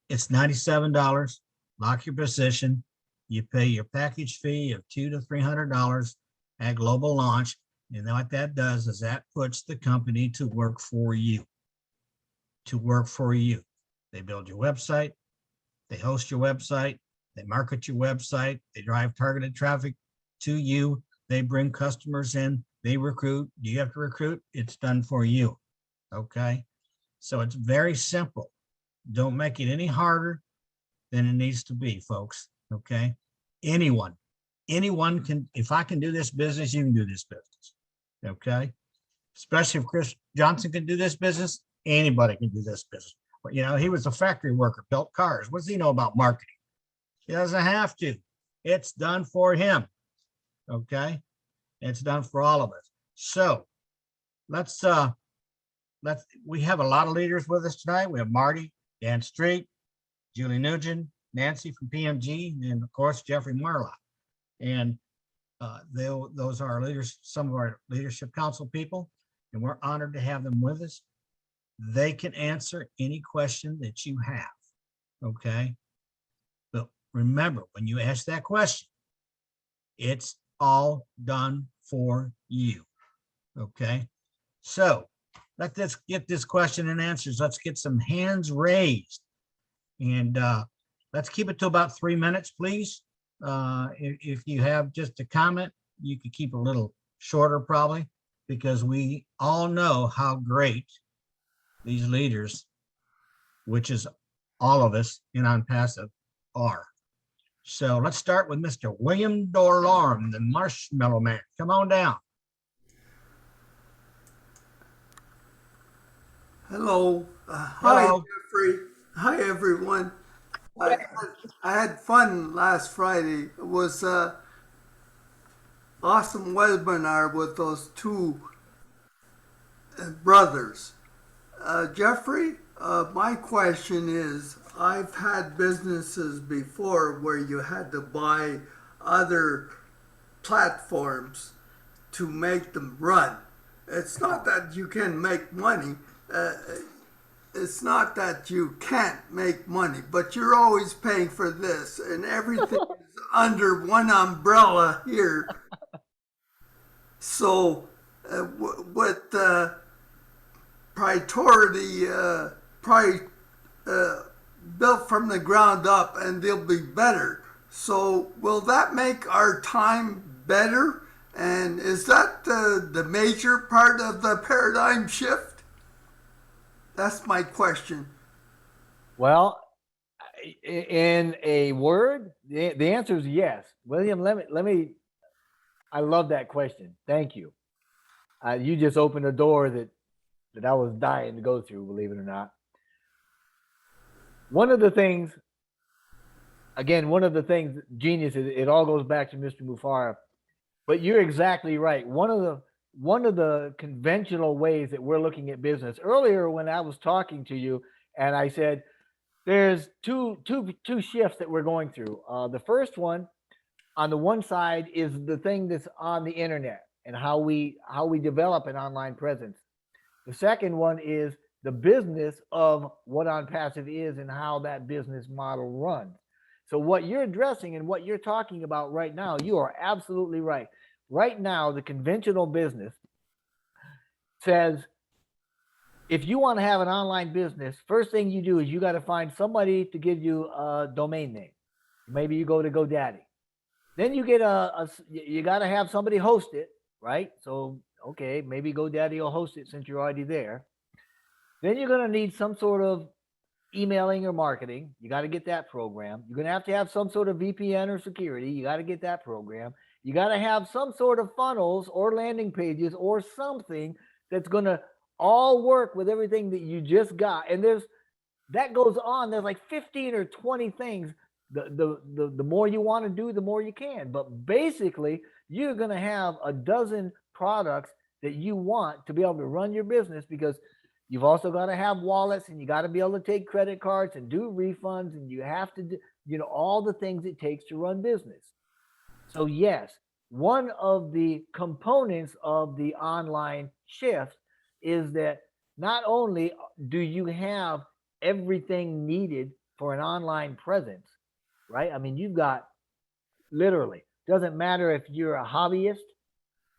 it's $97. Lock your position. You pay your package fee of $200 to $300 at global launch. And what that does is that puts the company to work for you. To work for you. They build your website. They host your website. They market your website. They drive targeted traffic to you. They bring customers in. They recruit. Do you have to recruit? It's done for you. Okay. So it's very simple. Don't make it any harder than it needs to be, folks. Okay. Anyone can, if I can do this business, you can do this business. Okay. Especially if Chris Johnson can do this business, anybody can do this business. But you know, he was a factory worker, built cars. What does he know about marketing? He doesn't have to. It's done for him. Okay. It's done for all of us. So we have a lot of leaders with us tonight. We have Marty, Dan Street, Julie Nugent, Nancy from PMG, and of course, Jeffrey Morlock. And those are our leaders, some of our leadership council people, and we're honored to have them with us. They can answer any question that you have. Okay. But remember, when you ask that question, it's all done for you. Okay. So let's get this question and answers. Let's get some hands raised. And let's keep it to about 3 minutes, please. If you have just a comment, you could keep a little shorter probably, because we all know how great these leaders, which is all of us in OnPassive, are. So let's start with Mr. William Dorlorm, the Marshmallow Man. Come on down. Hello. Hi, Hello. Jeffrey. Hi, everyone. I had fun last Friday. It was an awesome webinar with those 2 brothers. Jeffrey, my question is, I've had businesses before where you had to buy other platforms to make them run. It's not that you can make money. It's not that you can't make money, but you're always paying for this, and everything is under one umbrella here. So, with priority, built from the ground up, and they'll be better. So, will that make our time better? And is that the major part of the paradigm shift? That's my question. Well, in a word, the answer is yes. William, let me. I love that question. Thank you. You just opened a door that I was dying to go through, believe it or not. One of the things again, one of the things, genius, it all goes back to Mr. Mufara. But you're exactly right. One of the conventional ways that we're looking at business earlier when I was talking to you, and I said there's two shifts that we're going through. The first one, on the one side, is the thing that's on the internet and how we develop an online presence. The second one is the business of what OnPassive is and how that business model runs. So what you're addressing and what you're talking about right now, you are absolutely right. Right now, the conventional business says, if you want to have an online business, first thing you do is you got to find somebody to give you a domain name. Maybe you go to GoDaddy. Then you get you got to have somebody host it, right? So, okay, maybe GoDaddy will host it since you're already there. Then you're going to need some sort of emailing or marketing. You got to get that program. You're going to have some sort of VPN or security. You got to get that program. You got to have some sort of funnels or landing pages or something that's going to all work with everything that you just got. And that goes on. There's like 15 or 20 things. The more you want to do, the more you can. But basically, you're going to have a dozen products that you want to be able to run your business, because you've also got to have wallets, and you got to be able to take credit cards and do refunds, and you have to do, all the things it takes to run business. So yes, one of the components of the online shift is that not only do you have everything needed for an online presence, right? I mean, you've got literally, doesn't matter if you're a hobbyist,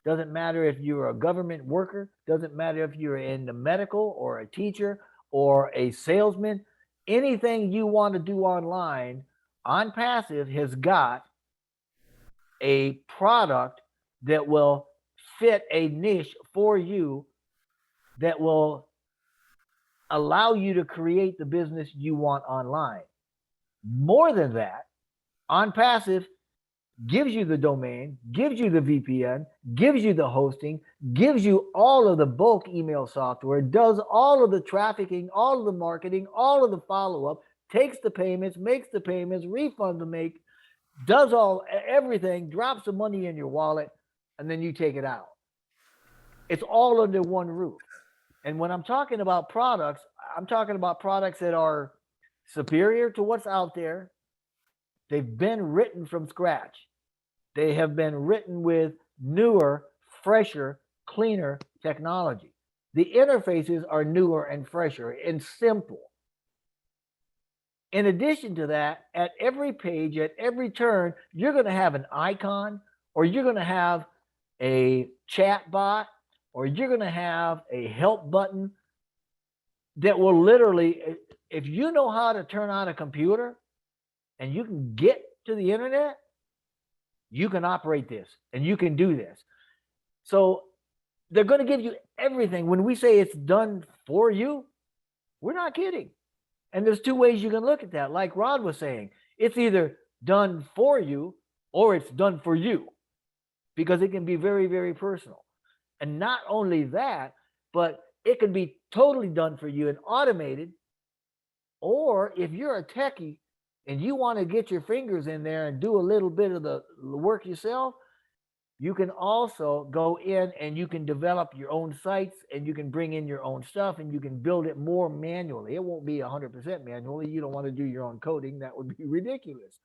doesn't matter if you're a government worker, doesn't matter if you're in the medical or a teacher or a salesman, anything you want to do online, OnPassive has got a product that will fit a niche for you, that will allow you to create the business you want online. More than that, OnPassive gives you the domain, gives you the VPN, gives you the hosting, gives you all of the bulk email software, does all of the trafficking, all of the marketing, all of the follow-up, takes the payments, makes the payments, refunds the make, does everything, drops the money in your wallet, and then you take it out. It's all under one roof. And when I'm talking about products, I'm talking about products that are superior to what's out there. They've been written from scratch. They have been written with newer, fresher, cleaner technology. The interfaces are newer and fresher and simple. In addition to that, at every page, at every turn, you're going to have an icon, or you're going to have a chat bot, or you're going to have a help button that will literally, if you know how to turn on a computer and you can get to the internet, you can operate this and you can do this. So they're going to give you everything. When we say it's done for you, we're not kidding. And there's two ways you can look at that. Like Rod was saying, it's either done for you or it's done for you, because it can be very, very personal. And not only that, but it can be totally done for you and automated. Or if you're a techie and you want to get your fingers in there and do a little bit of the work yourself, you can also go in and you can develop your own sites, and you can bring in your own stuff, and you can build it more manually. It won't be 100% manually. You don't want to do your own coding. That would be ridiculous.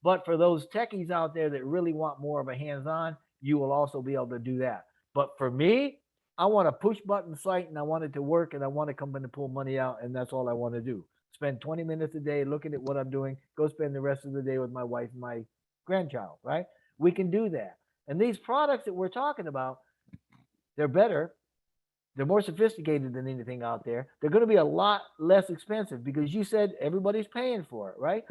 But for those techies out there that really want more of a hands-on, you will also be able to do that. But for me, I want a push button site, and I want it to work, and I want to come in and pull money out, and that's all I want to do. Spend 20 minutes a day looking at what I'm doing, go spend the rest of the day with my wife and my grandchild, right? We can do that. And these products that we're talking about, they're better. They're more sophisticated than anything out there. They're going to be a lot less expensive, because you said everybody's paying for it, right?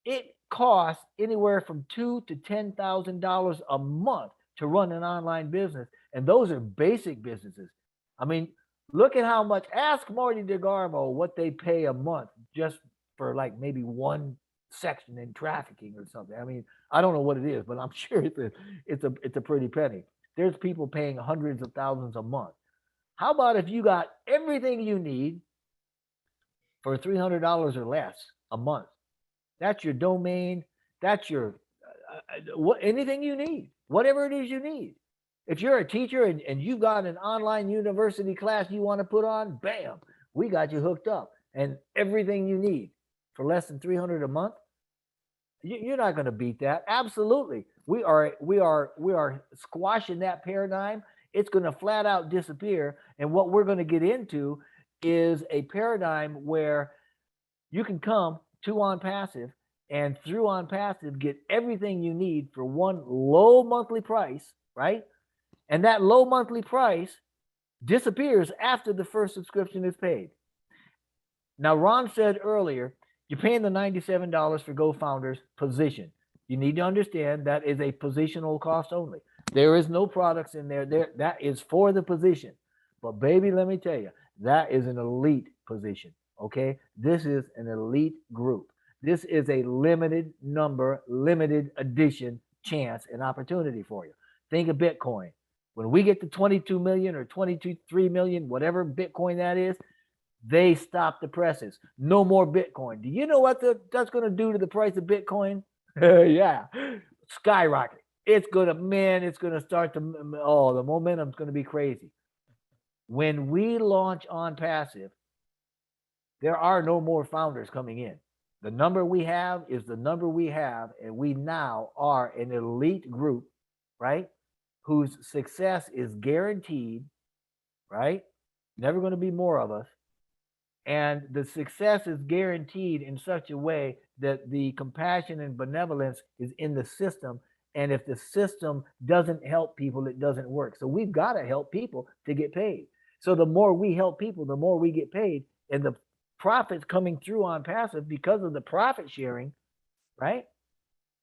It costs anywhere from $2,000 to $10,000 a month to run an online business. And those are basic businesses. I mean, look at how much, ask Marty DeGarmo what they pay a month just for like maybe one section in trafficking or something. I mean, I don't know what it is, but I'm sure it's a pretty penny. There's people paying hundreds of thousands a month. How about if you got everything you need for $300 or less a month? That's your domain, That's your anything you need, whatever it is you need. If you're a teacher and you've got an online university class you want to put on, bam, we got you hooked up and everything you need for less than $300 a month. You're not going to beat that. Absolutely. We are squashing that paradigm. It's going to flat out disappear. And what we're going to get into is a paradigm where you can come to OnPassive and through OnPassive get everything you need for one low monthly price, right? And that low monthly price disappears after the first subscription is paid. Now, Ron said earlier, you're paying the $97 for GoFounders position. You need to understand that is a positional cost only. There is no products in there. That is for the position. But baby, let me tell you, that is an elite position. Okay, this is an elite group. This is a limited number, limited edition chance and opportunity for you. Think of Bitcoin. When we get to 22 million or 23 million, whatever Bitcoin that is, they stop the presses. No more Bitcoin. Do you know what that's going to do to the price of Bitcoin? Yeah, skyrocket. It's going to start to, the momentum's going to be crazy. When we launch OnPassive, there are no more founders coming in. The number we have is the number we have, and we now are an elite group, right? Whose success is guaranteed, right? Never going to be more of us. And the success is guaranteed in such a way that the compassion and benevolence is in the system. And if the system doesn't help people, it doesn't work. So we've got to help people to get paid. So the more we help people, the more we get paid. And the profits coming through OnPassive because of the profit sharing, right?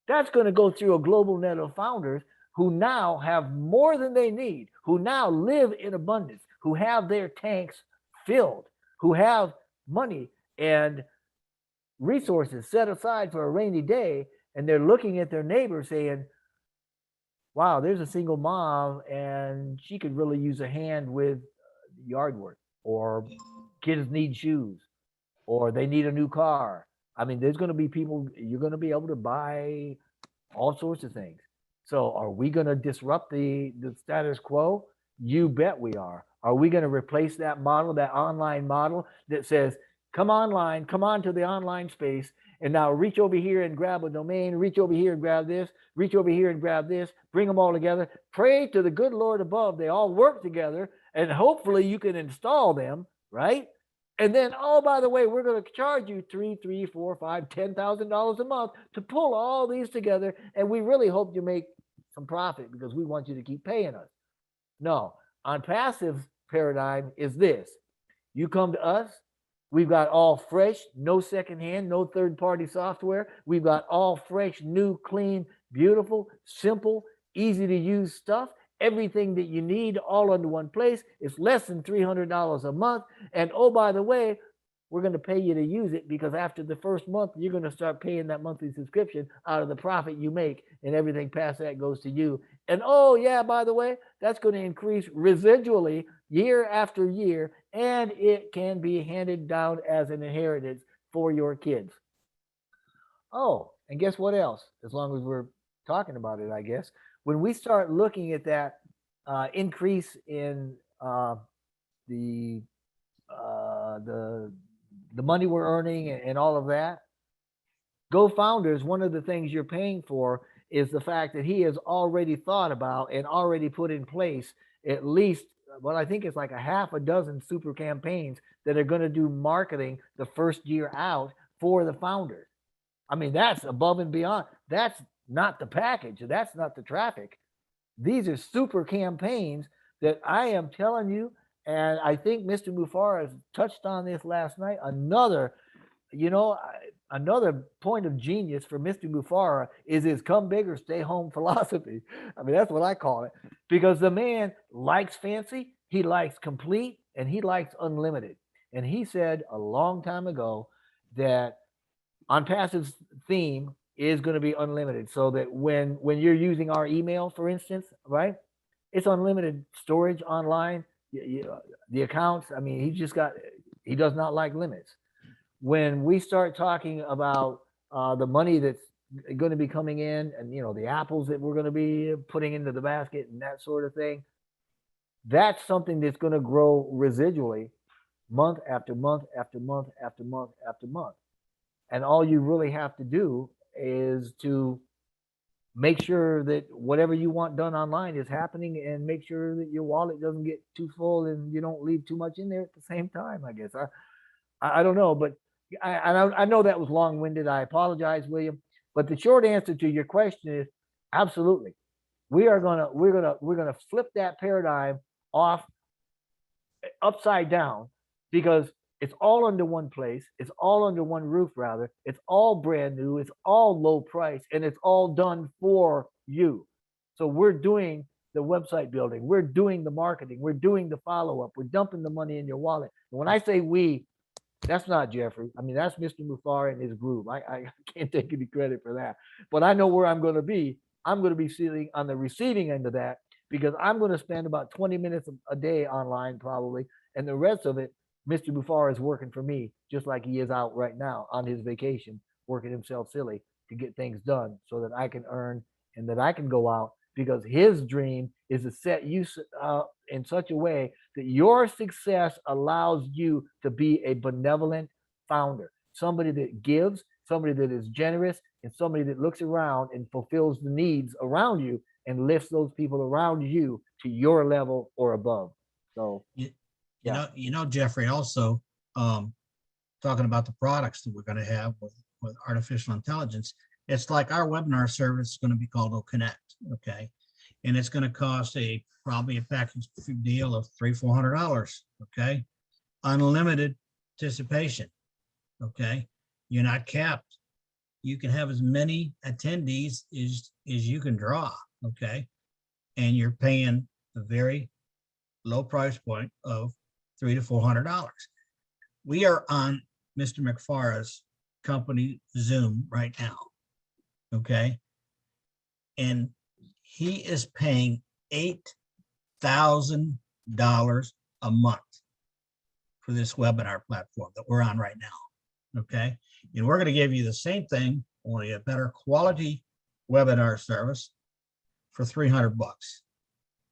That's going to go through a global net of founders who now have more than they need, who now live in abundance, who have their tanks filled, who have money and resources set aside for a rainy day, and they're looking at their neighbor saying, wow, there's a single mom and she could really use a hand with yard work, or kids need shoes, or they need a new car. I mean, there's going to be people, you're going to be able to buy all sorts of things. So are we going to disrupt the status quo? You bet we are. Are we going to replace that model, that online model that says, come online, come on to the online space, and now reach over here and grab a domain, reach over here and grab this, reach over here and grab this, bring them all together, pray to the good Lord above, they all work together, and hopefully you can install them, right? And then, oh, by the way, we're going to charge you $10,000 a month to pull all these together, and we really hope you make some profit because we want you to keep paying us. No, OnPassive's paradigm is this. You come to us, we've got all fresh, no secondhand, no third-party software. We've got all fresh, new, clean, beautiful, simple, easy-to-use stuff. Everything that you need all under one place. It's less than $300 a month. And oh, by the way, we're going to pay you to use it because after the first month, you're going to start paying that monthly subscription out of the profit you make, and everything past that goes to you. And oh, yeah, by the way, that's going to increase residually year after year, and it can be handed down as an inheritance for your kids. Oh, and guess what else? As long as we're talking about it, I guess. When we start looking at that increase in the money we're earning and all of that, GoFounders, one of the things you're paying for is the fact that he has already thought about and already put in place at least, well, I think it's like a half a dozen super campaigns that are going to do marketing the first year out for the founders. I mean, that's above and beyond. That's not the package. That's not the traffic. These are super campaigns that I am telling you, and I think Mr. Mufara has touched on this last night. Another point of genius for Mr. Mufara is his come big or stay home philosophy. I mean, that's what I call it, because the man likes fancy, he likes complete, and he likes unlimited. And he said a long time ago that OnPassive's theme is going to be unlimited, so that when you're using our email, for instance, right, it's unlimited storage online, the accounts. I mean, he does not like limits. When we start talking about the money that's going to be coming in, and the apples that we're going to be putting into the basket and that sort of thing. That's something that's going to grow residually month after month after month after month after month. And all you really have to do is to make sure that whatever you want done online is happening, and make sure that your wallet doesn't get too full and you don't leave too much in there at the same time, I guess. I don't know, but I know that was long-winded. I apologize, William. But the short answer to your question is absolutely. We're gonna flip that paradigm off upside down, because it's all under one place. It's all under one roof, rather. It's all brand new. It's all low price, and it's all done for you. So we're doing the website building. We're doing the marketing. We're doing the follow-up. We're dumping the money in your wallet. And when I say we, that's not Jeffrey. I mean, that's Mr. Mufar and his group. I can't take any credit for that. But I know where I'm going to be. I'm going to be sitting on the receiving end of that, because I'm going to spend about 20 minutes a day online probably. And the rest of it, Mr. Mufar is working for me, just like he is out right now on his vacation, working himself silly to get things done so that I can earn and that I can go out, because his dream is to set you in such a way that your success allows you to be a benevolent founder, somebody that gives, somebody that is generous, and somebody that looks around and fulfills the needs around you and lifts those people around you to your level or above. So, Jeffrey, also talking about the products that we're going to have with artificial intelligence, it's like our webinar service is going to be called OConnect, okay? And it's going to cost probably a package deal of $300-400, okay? Unlimited participation, okay? You're not capped. You can have as many attendees as you can draw, okay? And you're paying a very low price point of $300-400. We are on Mr. McFarland's company Zoom right now, okay? And he is paying $8,000 a month for this webinar platform that we're on right now, okay? And we're going to give you the same thing, only a better quality webinar service for $300,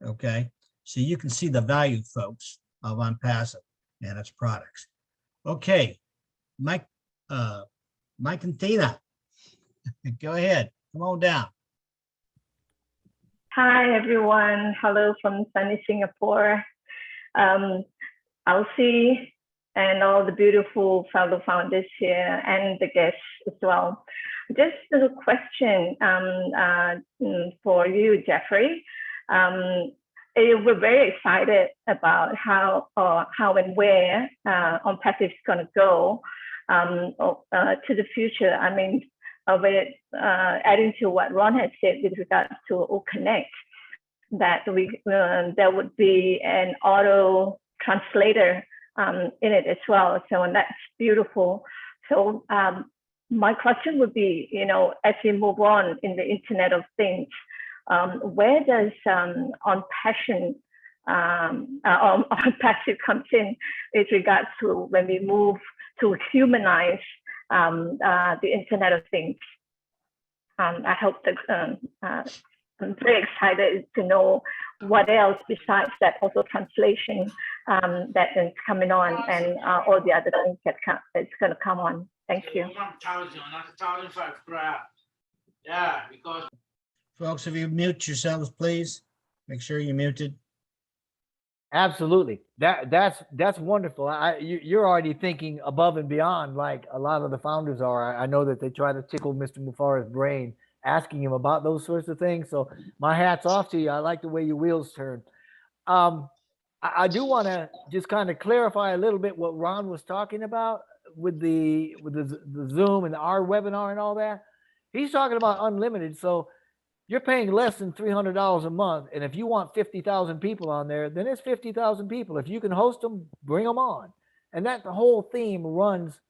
okay? So you can see the value, folks, of OnPassive and its products. Okay, Mike and Tina, go ahead, come on down. Hi, everyone. Hello from sunny Singapore. Elsie and all the beautiful fellow founders here and the guests as well. Just a question for you, Jeffrey. We're very excited about how and where OnPassive is going to go to the future. I mean, with adding to what Ron has said with regards to OConnect, that there would be an auto translator in it as well. So, and that's beautiful. So my question would be, as we move on in the Internet of Things, where does OnPassive comes in with regards to when we move to humanize the Internet of Things? I hope that I'm very excited to know what else besides that also translation that is coming on, and all the other things that's going to come on. Thank you. Yeah, because Folks, if you mute yourselves, please make sure you're muted. absolutely, that's wonderful. You're already thinking above and beyond, like a lot of the founders are. I know that they try to tickle Mr. Mufar's brain, asking him about those sorts of things. So my hat's off to you. I like the way your wheels turn. I do want to just kind of clarify a little bit what Ron was talking about with the Zoom and our webinar and all that. He's talking about unlimited. So you're paying less than $300 a month. And if you want 50,000 people on there, then it's 50,000 people. If you can host them, bring them on. And that the whole theme runs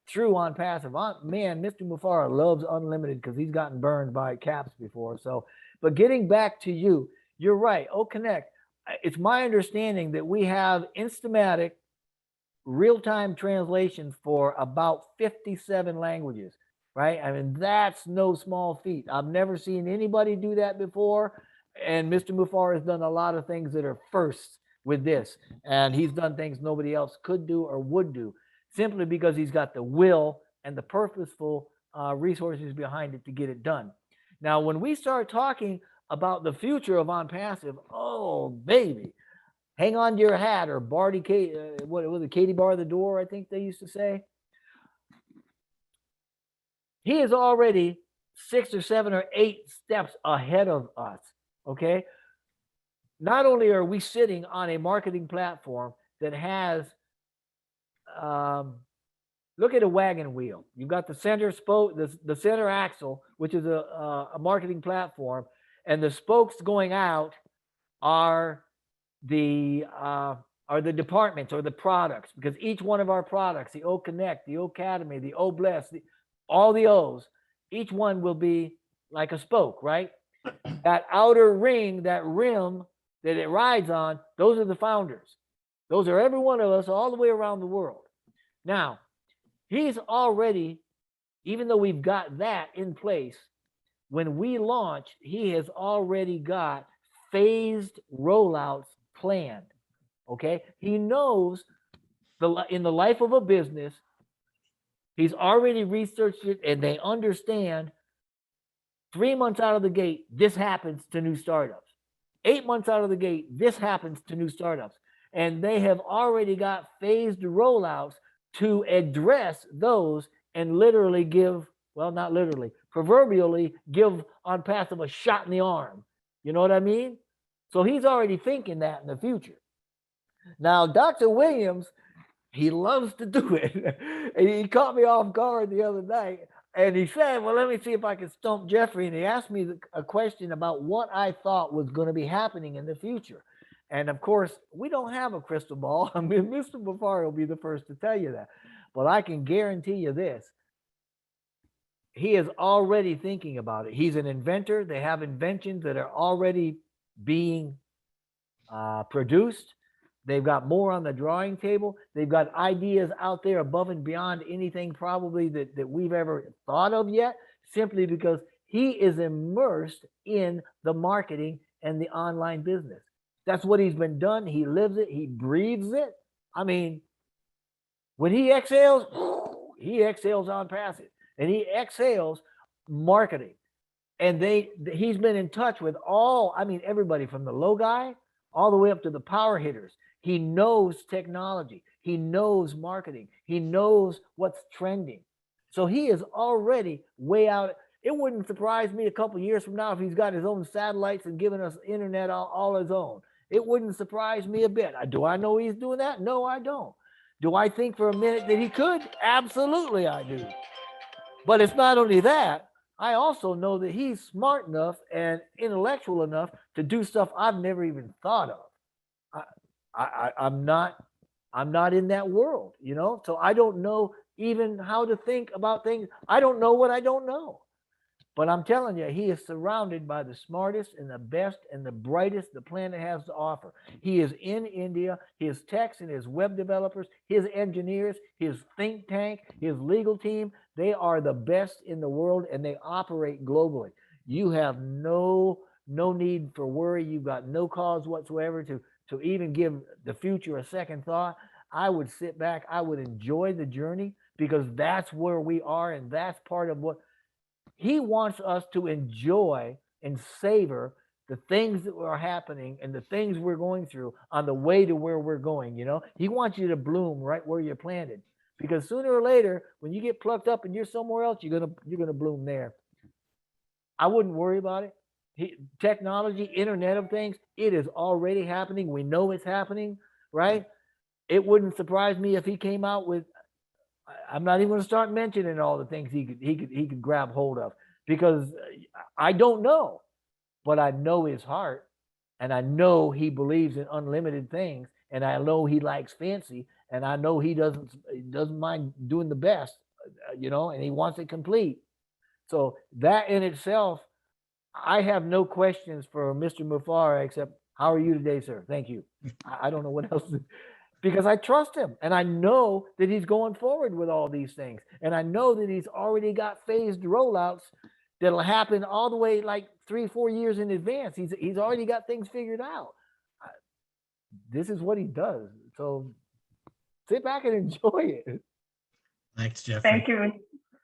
through OnPassive. Man, Mr. Mufar loves unlimited because he's gotten burned by caps before. So, but getting back to you, you're right. OConnect. It's my understanding that we have Instamatic real-time translations for about 57 languages. right? I mean, that's no small feat. I've never seen anybody do that before. And Mr. Mufar has done a lot of things that are firsts with this. And he's done things nobody else could do or would do, simply because he's got the will and the purposeful resources behind it to get it done. Now, when we start talking about the future of OnPassive, oh, baby, hang on to your hat, or Barty, what was it, Katie bar the door, I think they used to say. He is already 6 or 7 or 8 steps ahead of us, okay? Not only are we sitting on a marketing platform that has, look at a wagon wheel. You've got the center spoke, the center axle, which is a marketing platform, and the spokes going out are the departments or the products, because each one of our products, the O Connect, the O Academy, the O Bless, all the O's, each one will be like a spoke, right? That outer ring, that rim that it rides on, those are the founders. Those are every one of us all the way around the world. Now, he's already, even though we've got that in place, when we launch, he has already got phased rollouts planned. Okay, he knows in the life of a business, he's already researched it, and they understand 3 months out of the gate, this happens to new startups. 8 months out of the gate, this happens to new startups. And they have already got phased rollouts to address those and literally give, well, not literally, proverbially give OnPassive a shot in the arm. You know what I mean? So he's already thinking that in the future. Now, Dr. Williams, he loves to do it. And he caught me off guard the other night. And he said, well, let me see if I can stump Jeffrey. And he asked me a question about what I thought was going to be happening in the future. And of course, we don't have a crystal ball. I mean, Mr. Mufar will be the first to tell you that. But I can guarantee you this. He is already thinking about it. He's an inventor. They have inventions that are already being produced. They've got more on the drawing table. They've got ideas out there above and beyond anything probably that we've ever thought of yet, simply because he is immersed in the marketing and the online business. That's what he's been done. He lives it. He breathes it. I mean, when he exhales OnPassive, and he exhales marketing. And he's been in touch with everybody from the low guy all the way up to the power hitters. He knows technology. He knows marketing. He knows what's trending. So he is already way out. It wouldn't surprise me a couple of years from now if he's got his own satellites and giving us internet all his own. It wouldn't surprise me a bit. Do I know he's doing that? No, I don't. Do I think for a minute that he could? Absolutely, I do. But it's not only that. I also know that he's smart enough and intellectual enough to do stuff I've never even thought of. I'm not in that world, you know? So I don't know even how to think about things. I don't know what I don't know. But I'm telling you, he is surrounded by the smartest and the best and the brightest the planet has to offer. He is in India. His techs and his web developers, his engineers, his think tank, his legal team, they are the best in the world, and they operate globally. You have no need for worry. You've got no cause whatsoever to even give the future a second thought. I would sit back. I would enjoy the journey, because that's where we are, and that's part of what he wants us to enjoy and savor, the things that are happening and the things we're going through on the way to where we're going. You know, he wants you to bloom right where you're planted, because sooner or later, when you get plucked up and you're somewhere else, you're gonna bloom there. I wouldn't worry about it. Technology, Internet of Things, it is already happening. We know it's happening, right? It wouldn't surprise me if he came out with, I'm not even going to start mentioning all the things he could grab hold of, because I don't know, but I know his heart, and I know he believes in unlimited things, and I know he likes fancy, and I know he doesn't mind doing the best, you know, and he wants it complete. So that in itself, I have no questions for Mr. Mufar except, how are you today, sir? Thank you. I don't know what else. because I trust him and I know that he's going forward with all these things. And I know that he's already got phased rollouts that'll happen all the way like 3-4 years in advance. He's already got things figured out. This is what he does. So sit back and enjoy it. Thanks, Jeffrey. Thank you.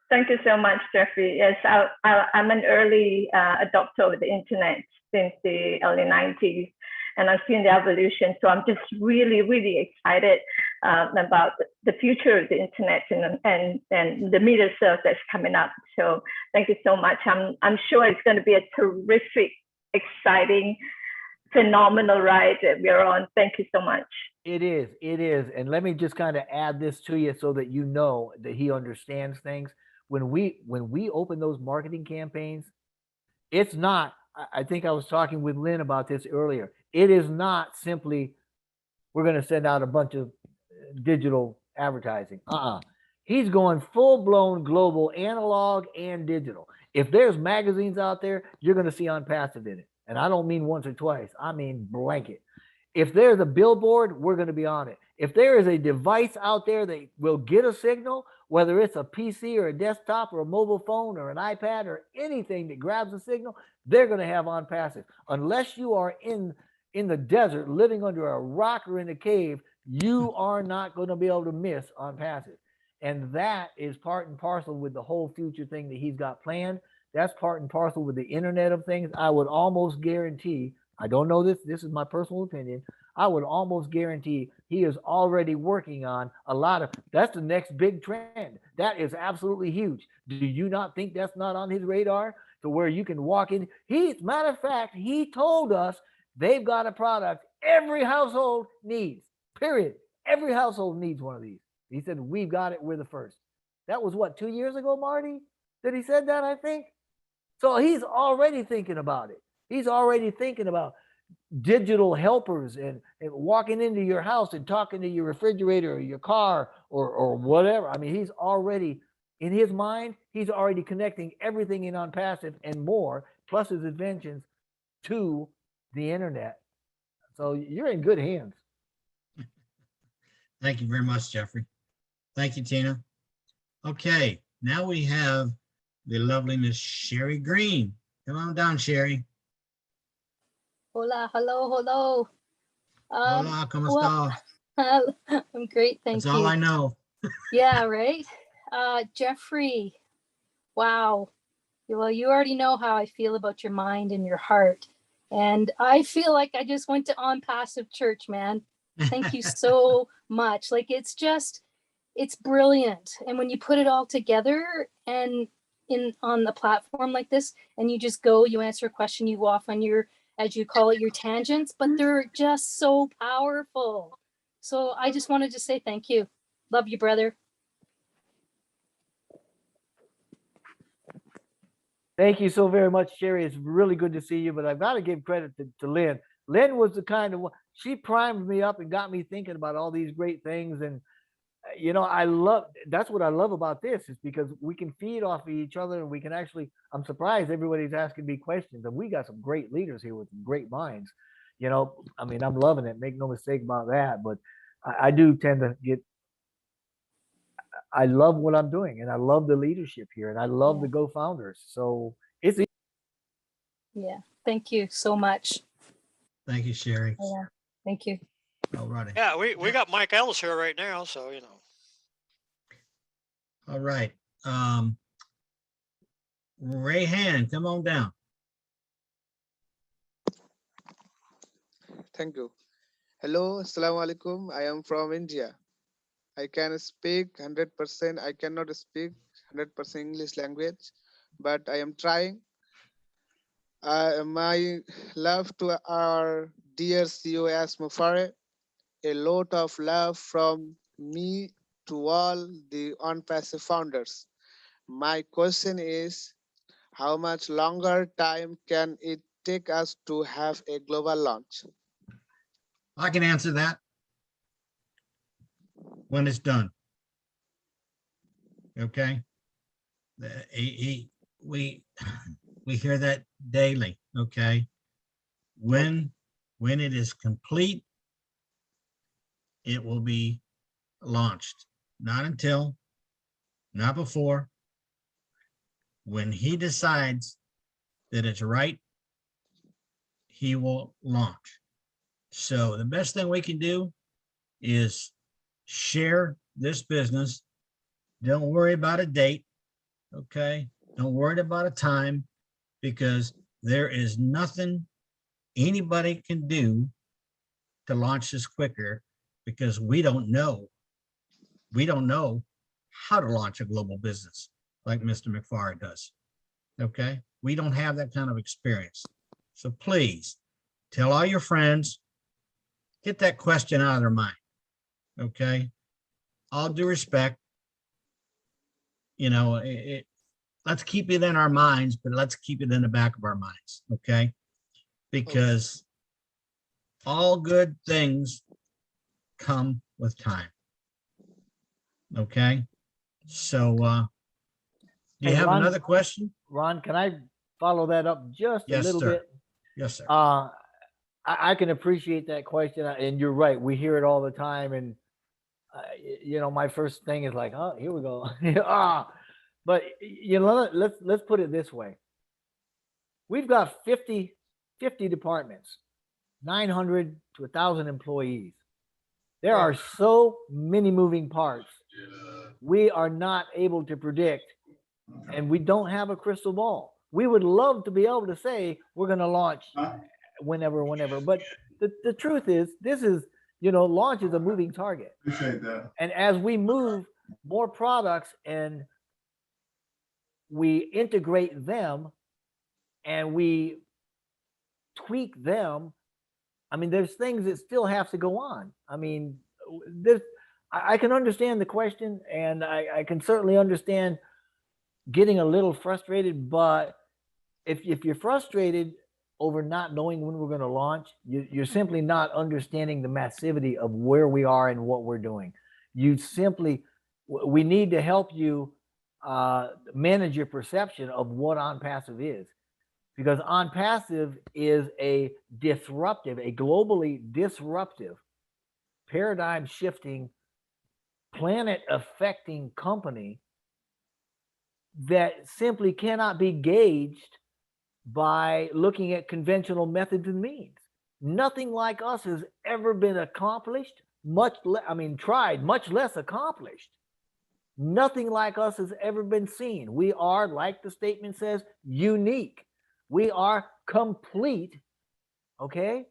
Thank you so much, Jeffrey. Yes, I'm an early adopter of the internet since the early 90s, and I've seen the evolution. So I'm just really, really excited about the future of the internet and the media serve that's coming up. So thank you so much. I'm sure it's going to be a terrific, exciting, phenomenal ride that we're on. Thank you so much. It is. And let me just kind of add this to you so that you know that he understands things. When we open those marketing campaigns, it's not, I think I was talking with Lynn about this earlier. It is not simply, we're going to send out a bunch of digital advertising. He's going full-blown global, analog and digital. If there's magazines out there, you're going to see OnPassive in it. And I don't mean once or twice. I mean blanket. If there's a billboard, we're going to be on it. If there is a device out there that will get a signal, whether it's a PC or a desktop or a mobile phone or an iPad or anything that grabs a signal, they're going to have OnPassive. Unless you are in the desert, living under a rock or in a cave, you are not going to be able to miss OnPassive. And that is part and parcel with the whole future thing that he's got planned. That's part and parcel with the Internet of Things. I would almost guarantee, I don't know this is my personal opinion, I would almost guarantee he is already working on a lot of, that's the next big trend. That is absolutely huge. Do you not think that's not on his radar to where you can walk in? Matter of fact, he told us they've got a product every household needs, period. Every household needs one of these. He said, we've got it, we're the first. That was what, 2 years ago, Marty? That he said that, I think? So he's already thinking about it. He's already thinking about digital helpers and walking into your house and talking to your refrigerator or your car or whatever. I mean, he's already, in his mind, he's already connecting everything in OnPassive and more, plus his inventions, to the internet. So you're in good hands. Thank you very much, Jeffrey. Thank you, Tina. Okay, now we have the lovely Miss Sherry Green. Come on down, Sherry. Hola, hello. Hola, ¿cómo está? I'm great, thank you. That's all I know. Yeah, right? Jeffrey, wow. Well, you already know how I feel about your mind and your heart. And I feel like I just went to OnPassive Church, man. Thank you so much. Like, it's brilliant. And when you put it all together and on the platform like this, and you just go, you answer a question, you go off on your, as you call it, your tangents, but they're just so powerful. So I just wanted to say thank you. Love you, brother. Thank you so very much, Sherry. It's really good to see you, but I've got to give credit to Lynn. Lynn was the kind of one, she primed me up and got me thinking about all these great things. And, you know, that's what I love about this, is because we can feed off of each other and we can actually, I'm surprised everybody's asking me questions, and we got some great leaders here with some great minds. You know, I mean, I'm loving it. Make no mistake about that. But I do tend to I love what I'm doing, and I love the leadership here, and I love the Go founders. So it's yeah. Thank you so much. Thank you, Sherry. Yeah. Thank you. All righty. Yeah, we got Mike Ellis here right now, so you know. All right. Rayhan, come on down. Thank you. Hello, Assalamu alaikum. I am from India. I can speak 100%. I cannot speak 100% English language, but I am trying. My love to our dear COS Mufare. A lot of love from me to all the OnPassive founders. My question is, how much longer time can it take us to have a global launch? I can answer that when it's done. Okay. We hear that daily. Okay. When it is complete, it will be launched. Not until, not before. When he decides that it's right, he will launch. So the best thing we can do is share this business. Don't worry about a date, okay? Don't worry about a time, because there is nothing anybody can do to launch this quicker, because we don't know. We don't know how to launch a global business like Mr. McFarland does, okay? We don't have that kind of experience. So please tell all your friends, get that question out of their mind, okay? All due respect, you know, let's keep it in our minds, but let's keep it in the back of our minds, okay? Because all good things come with time, okay? So, do you Hey, have Ron, another question? Ron, can I follow that up just a Yes, little sir. bit? Yes, sir. I can appreciate that question, and you're right. We hear it all the time, and you know, my first thing is like, oh, here we go. But you know, let's put it this way. We've got 50 departments, 900 to 1,000 employees. There are so many moving parts. We are not able to predict, and we don't have a crystal ball. We would love to be able to say we're going to launch whenever. But the truth is, this is, you know, launch is a moving target. Appreciate that. And as we move more products and we integrate them and we tweak them, I mean, there's things that still have to go on. I mean, I can understand the question, and I can certainly understand getting a little frustrated, but if you're frustrated over not knowing when we're going to launch, you're simply not understanding the massivity of where we are and what we're doing. We need to help you manage your perception of what OnPassive is, because OnPassive is a globally disruptive, paradigm shifting, planet affecting company that simply cannot be gauged by looking at conventional methods and means. Nothing like us has ever been accomplished, tried, much less accomplished. Nothing like us has ever been seen. We are, like the statement says, unique. We are complete, okay?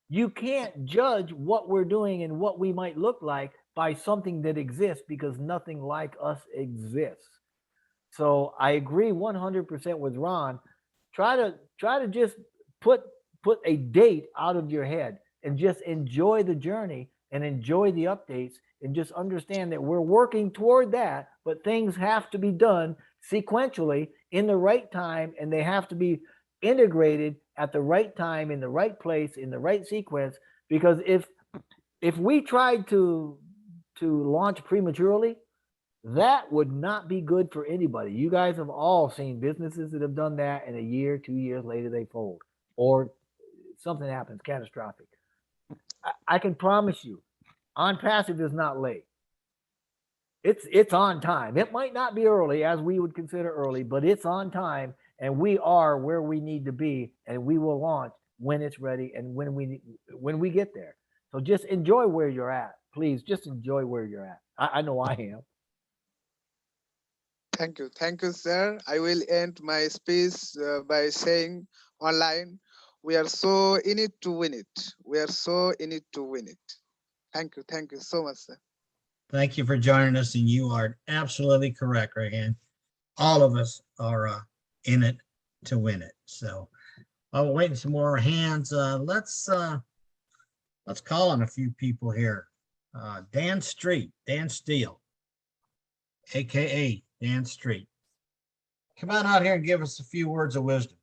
You can't judge what we're doing and what we might look like by something that exists, because nothing like us exists. So I agree 100% with Ron. Try to just put a date out of your head and just enjoy the journey and enjoy the updates, and just understand that we're working toward that, but things have to be done sequentially in the right time, and they have to be integrated at the right time, in the right place, in the right sequence. Because if we tried to launch prematurely, that would not be good for anybody. You guys have all seen businesses that have done that, and a year, 2 years later, they fold, or something happens catastrophic. I can promise you, OnPassive is not late. It's on time. It might not be early, as we would consider early, but it's on time, and we are where we need to be, and we will launch when it's ready and when we get there. So just enjoy where you're at. Please, just enjoy where you're at. I know I am. Thank you, sir. I will end my speech by saying, online, we are so in it to win it. We are so in it to win it. Thank you so much, sir. Thank you for joining us, and you are absolutely correct, Rehan. All of us are in it to win it. So I'll wait some more hands. Let's call on a few people here. Dan Steele, aka Dan Street. Come on out here and give us a few words of wisdom.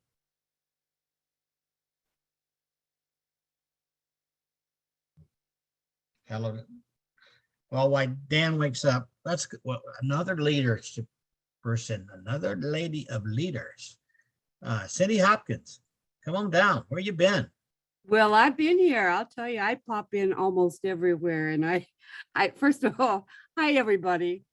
Hello. Well, while Dan wakes up, another leadership person, another lady of leaders. Cindy Hopkins, come on down. Where you been? Well, I've been here. I'll tell you, I pop in almost everywhere. And I first of all, hi everybody.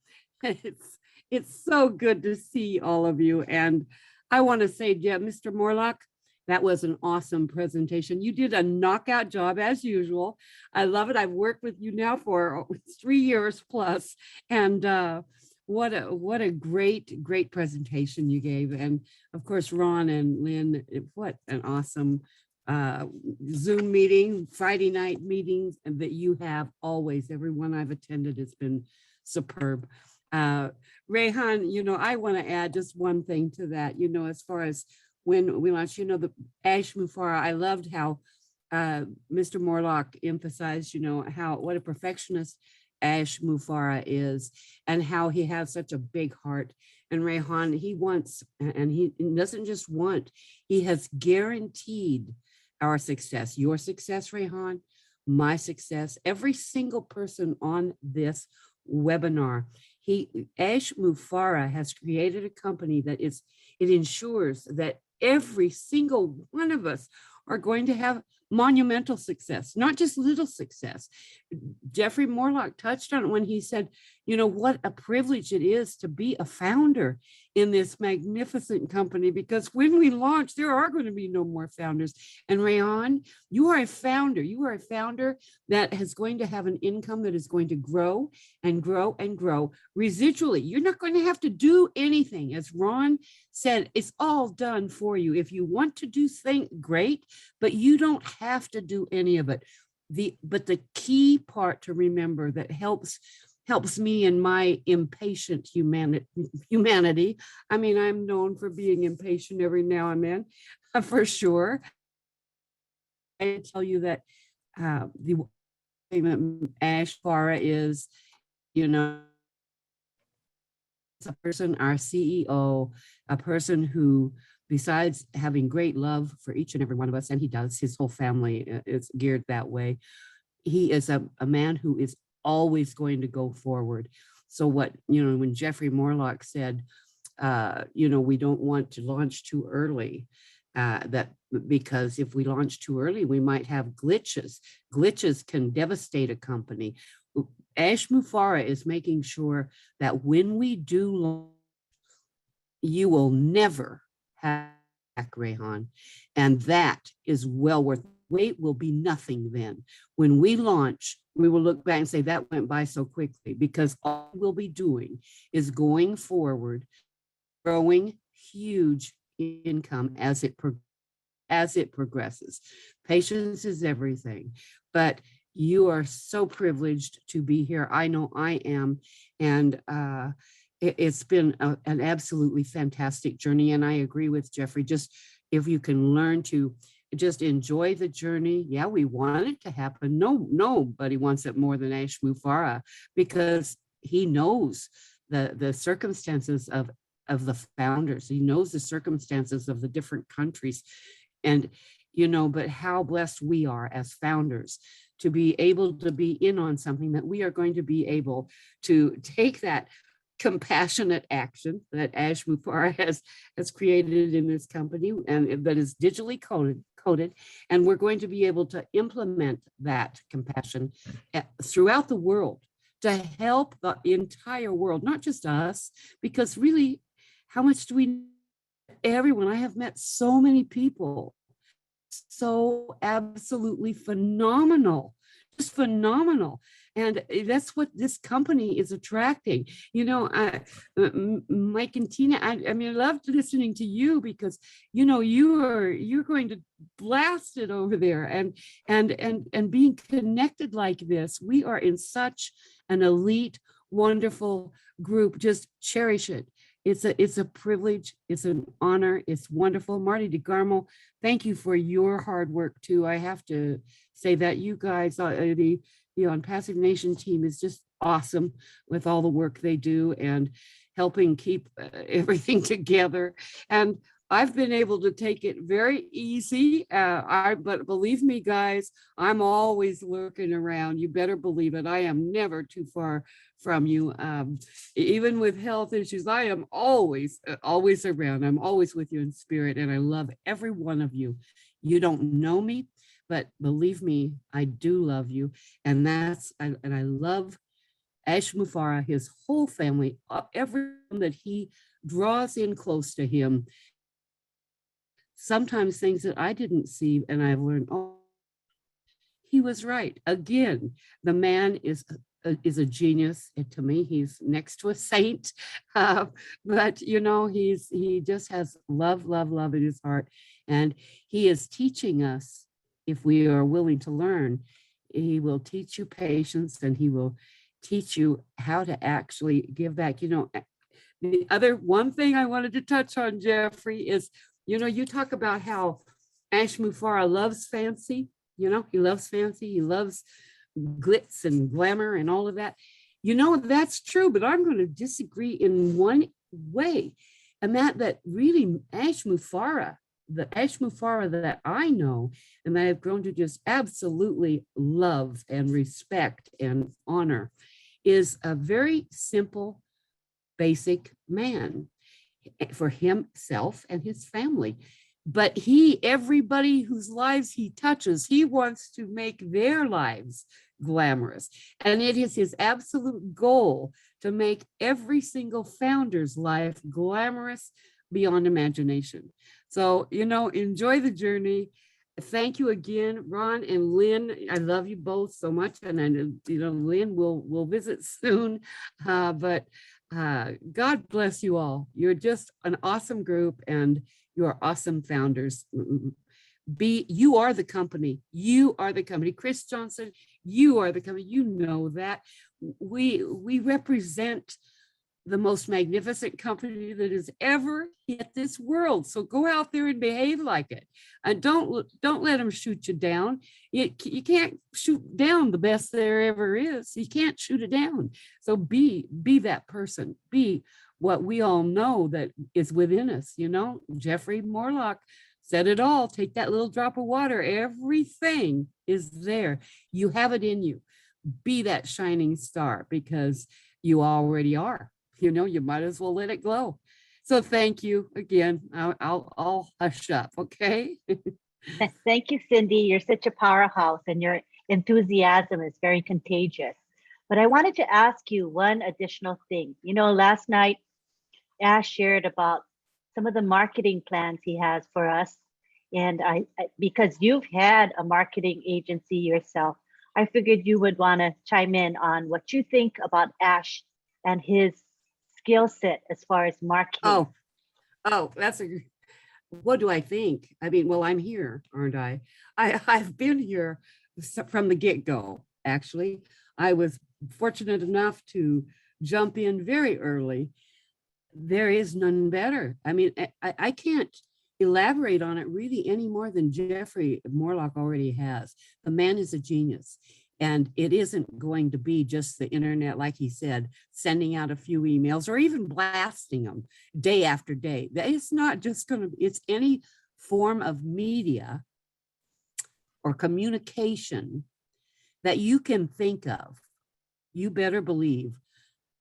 It's so good to see all of you. And I want to say, yeah, Mr. Morlock, that was an awesome presentation. You did a knockout job as usual. I love it. I've worked with you now for 3 years plus, and what a great presentation you gave. And of course, Ron and Lynn, what an awesome Zoom meeting, Friday night meetings that you have always. Everyone I've attended has been superb. Rehan, I want to add just one thing to that, as far as when we launched, the Ash Mufara, I loved how Mr. Morlock emphasized, what a perfectionist Ash Mufara is, and how he has such a big heart. And Rehan, he wants, and he doesn't just want, he has guaranteed our success, your success, Rehan, my success, every single person on this webinar. Ash Mufara has created a company that it ensures that every single one of us are going to have monumental success, not just little success. Jeffrey Morlock touched on it when he said, what a privilege it is to be a founder in this magnificent company, because when we launch, there are going to be no more founders. And Rayan, you are a founder. You are a founder that is going to have an income that is going to grow and grow and grow residually. You're not going to have to do anything. As Ron said, it's all done for you. If you want to do things, great, but you don't have to do any of it. But the key part to remember that helps me in my impatient humanity. I mean, I'm known for being impatient every now and then, for sure. I tell you that the Ash Farah is, a person, our CEO, a person who, besides having great love for each and every one of us, and he does, his whole family is geared that way. He is a man who is always going to go forward. So when Jeffrey Morlock said, we don't want to launch too early, because if we launch too early, we might have glitches. Glitches can devastate a company. Ash Mufara is making sure that when we do launch, you will never have Rehan, and that is well worth. Wait will be nothing then. When we launch, we will look back and say that went by so quickly, because all we'll be doing is going forward, growing huge income as it progresses. Patience is everything, but you are so privileged to be here. I know I am, and it's been an absolutely fantastic journey. And I agree with Jeffrey, just if you can learn to just enjoy the journey. Yeah, we want it to happen. Nobody wants it more than Ash Mufara, because he knows the circumstances of the founders. He knows the circumstances of the different countries. And, but how blessed we are as founders to be able to be in on something that we are going to be able to take that compassionate action that Ash Mufara has created in this company, and that is digitally coded, and we're going to be able to implement that compassion throughout the world to help the entire world, not just us, because really, how much do we? Everyone, I have met so many people, so absolutely phenomenal, just phenomenal. And that's what this company is attracting. Mike and Tina, I loved listening to you, because, you're going to blast it over there, and being connected like this. We are in such an elite, wonderful group. Just cherish it. It's a privilege. It's an honor. It's wonderful. Marty DeGarmo, thank you for your hard work too. I have to say that you guys, the OnPassive Nation team is just awesome with all the work they do and helping keep everything together. And I've been able to take it very easy. But believe me, guys, I'm always lurking around. You better believe it. I am never too far from you. Even with health issues, I am always around. I'm always with you in spirit, and I love every one of you. You don't know me, but believe me, I do love you. And I love Ash Mufara, his whole family, everyone that he draws in close to him. Sometimes things that I didn't see, and I've learned, oh, he was right. Again, the man is a genius. And to me, he's next to a saint. But you know, he just has love, love, love in his heart. And he is teaching us, if we are willing to learn, he will teach you patience, and he will teach you how to actually give back. You know, the other one thing I wanted to touch on, Jeffrey, is, you know, you talk about how Ash Mufara loves fancy. You know, he loves fancy. He loves glitz and glamour and all of that. You know, that's true, but I'm going to disagree in one way. And that really Ash Mufara, the Ash Mufara that I know and that I've grown to just absolutely love and respect and honor, is a very simple, basic man for himself and his family. But everybody whose lives he touches, he wants to make their lives glamorous. And it is his absolute goal to make every single founder's life glamorous beyond imagination. So, you know, enjoy the journey. Thank you again, Ron and Lynn. I love you both so much. And I know, you know, Lynn will visit soon. But God bless you all. You're just an awesome group, and you are awesome founders. You are the company. You are the company. Chris Johnson, you are the company. You know that. We represent the most magnificent company that has ever hit this world. So go out there and behave like it. And don't let them shoot you down. You can't shoot down the best there ever is. You can't shoot it down. So be that person. Be what we all know that is within us. You know, Jeffrey Morlock said it all. Take that little drop of water. Everything is there. You have it in you. Be that shining star, because you already are. You know, you might as well let it glow. So thank you again. I'll hush up, okay? Thank you, Cindy. You're such a powerhouse, and your enthusiasm is very contagious. But I wanted to ask you one additional thing. You know, last night, Ash shared about some of the marketing plans he has for us. And because you've had a marketing agency yourself, I figured you would want to chime in on what you think about Ash and his skill set as far as marketing. Oh, what do I think? I mean, well, I'm here, aren't I? I've been here from the get-go, actually. I was fortunate enough to jump in very early. There is none better. I mean, I can't elaborate on it really any more than Jeffrey Morlock already has. The man is a genius. And it isn't going to be just the internet, like he said, sending out a few emails or even blasting them day after day. It's not just going to, it's any form of media or communication that you can think of. You better believe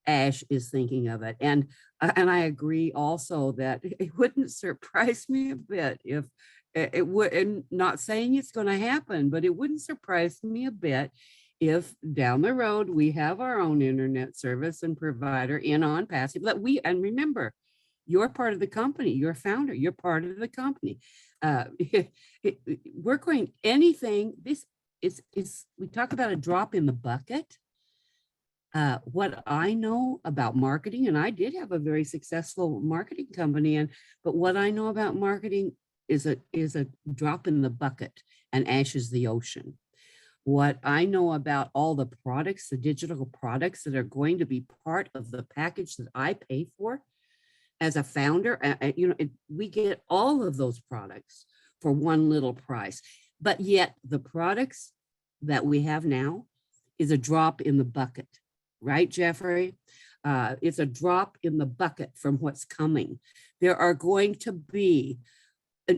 Ash is thinking of it. And I agree also that it wouldn't surprise me a bit if it would, and not saying it's going to happen, but it wouldn't surprise me a bit if down the road we have our own internet service and provider in OnPassive. And remember, you're part of the company, you're a founder, you're part of the company. We're going anything. This is we talk about a drop in the bucket. What I know about marketing, and I did have a very successful marketing company, but what I know about marketing is a drop in the bucket, and Ash is the ocean. What I know about all the products, the digital products that are going to be part of the package that I pay for as a founder, we get all of those products for one little price. But yet the products that we have now is a drop in the bucket, right, Jeffrey? It's a drop in the bucket from what's coming. There are going to be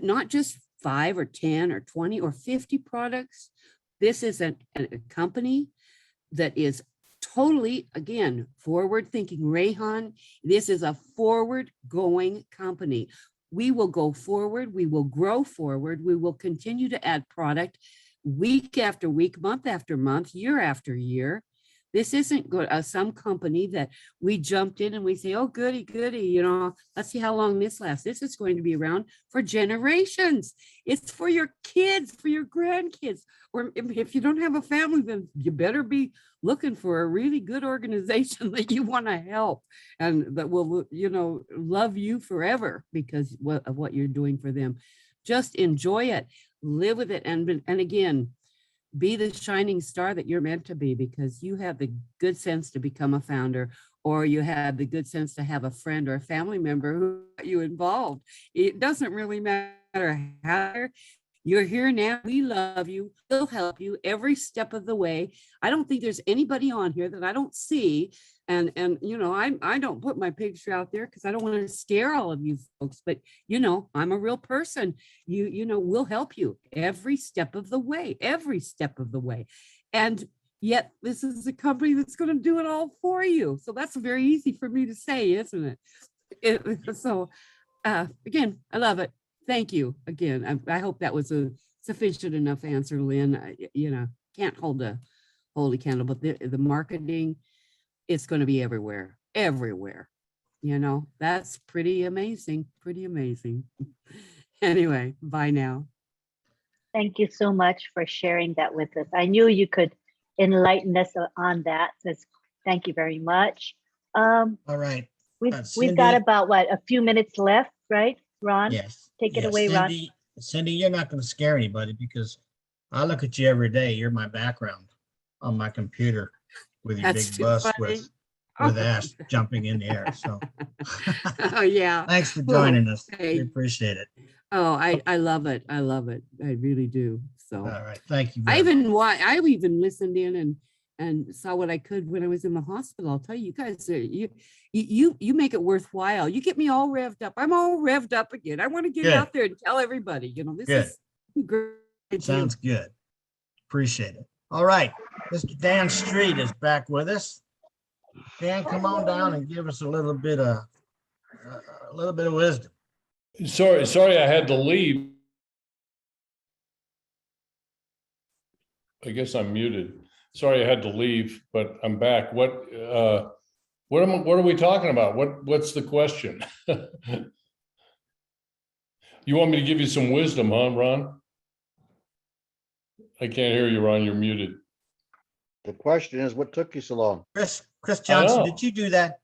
not just 5 or 10 or 20 or 50 products. This is a company that is totally, again, forward thinking. Rayhan, this is a forward going company. We will go forward. We will grow forward. We will continue to add product. week after week, month after month, year after year. This isn't good. Some company that we jumped in and we say, oh, goody, goody, you know, let's see how long this lasts. This is going to be around for generations. It's for your kids, for your grandkids. Or if you don't have a family, then you better be looking for a really good organization that you want to help and that will, you know, love you forever because of what you're doing for them. Just enjoy it, live with it. And again, be the shining star that you're meant to be, because you have the good sense to become a founder, or you have the good sense to have a friend or a family member who got you involved. It doesn't really matter how you're here now. We love you. We'll help you every step of the way. I don't think there's anybody on here that I don't see. And you know, I don't put my picture out there because I don't want to scare all of you folks, but you know, I'm a real person. You know, we'll help you every step of the way, every step of the way. And yet this is a company that's going to do it all for you. So that's very easy for me to say, isn't it? So again, I love it. Thank you again. I hope that was a sufficient enough answer, Lynn. You know, can't hold a candle, but the marketing, it's going to be everywhere, everywhere. You know, that's pretty amazing, pretty amazing. Anyway, bye now. Thank you so much for sharing that with us. I knew you could enlighten us on that. So thank you very much. All right. We've got about a few minutes left, right, Ron? Yes. Take it yes. away, Ron. Cindy, you're not going to scare anybody because I look at you every day. You're my background on my computer with your That's big bus funny. with Ash jumping in the air. So Oh yeah. thanks for joining Well, us. hey. We appreciate it. Oh, I love it. I love it. I really do. So All right. Thank you. I very much. even listened in and saw what I could when I was in the hospital. I'll tell you, guys, you make it worthwhile. You get me all revved up. I'm all revved up again. I want to get Good. out there and tell everybody, you know, this Good. is great. Sounds good. Appreciate it. All right. Mr. Dan Street is back with us. Dan, come on down and give us a little bit of wisdom. Sorry, I had to leave. I guess I'm muted. Sorry, I had to leave, but I'm back. What are we talking about? What's the question? You want me to give you some wisdom, huh, Ron? I can't hear you, Ron. You're muted. The question is, what took you so long? Chris Johnson, did you do that?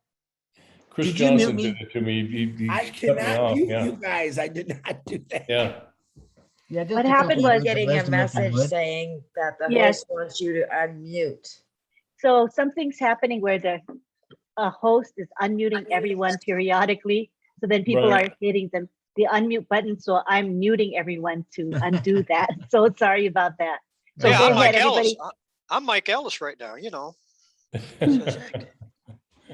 Chris Did you mute Johnson me? did it to me. He I cut me cannot off. mute Yeah. you guys. I did not do that. Yeah. Yeah. just What a happened couple was words of Getting a wisdom, if you message would. saying that the Yes. host wants you to unmute. So something's happening where the host is unmuting everyone periodically. So then people Right. are hitting the unmute button. So I'm muting everyone to undo that. So sorry about that. So Yeah, go I'm ahead, Mike Ellis. everybody. I'm Mike Ellis right now, you know.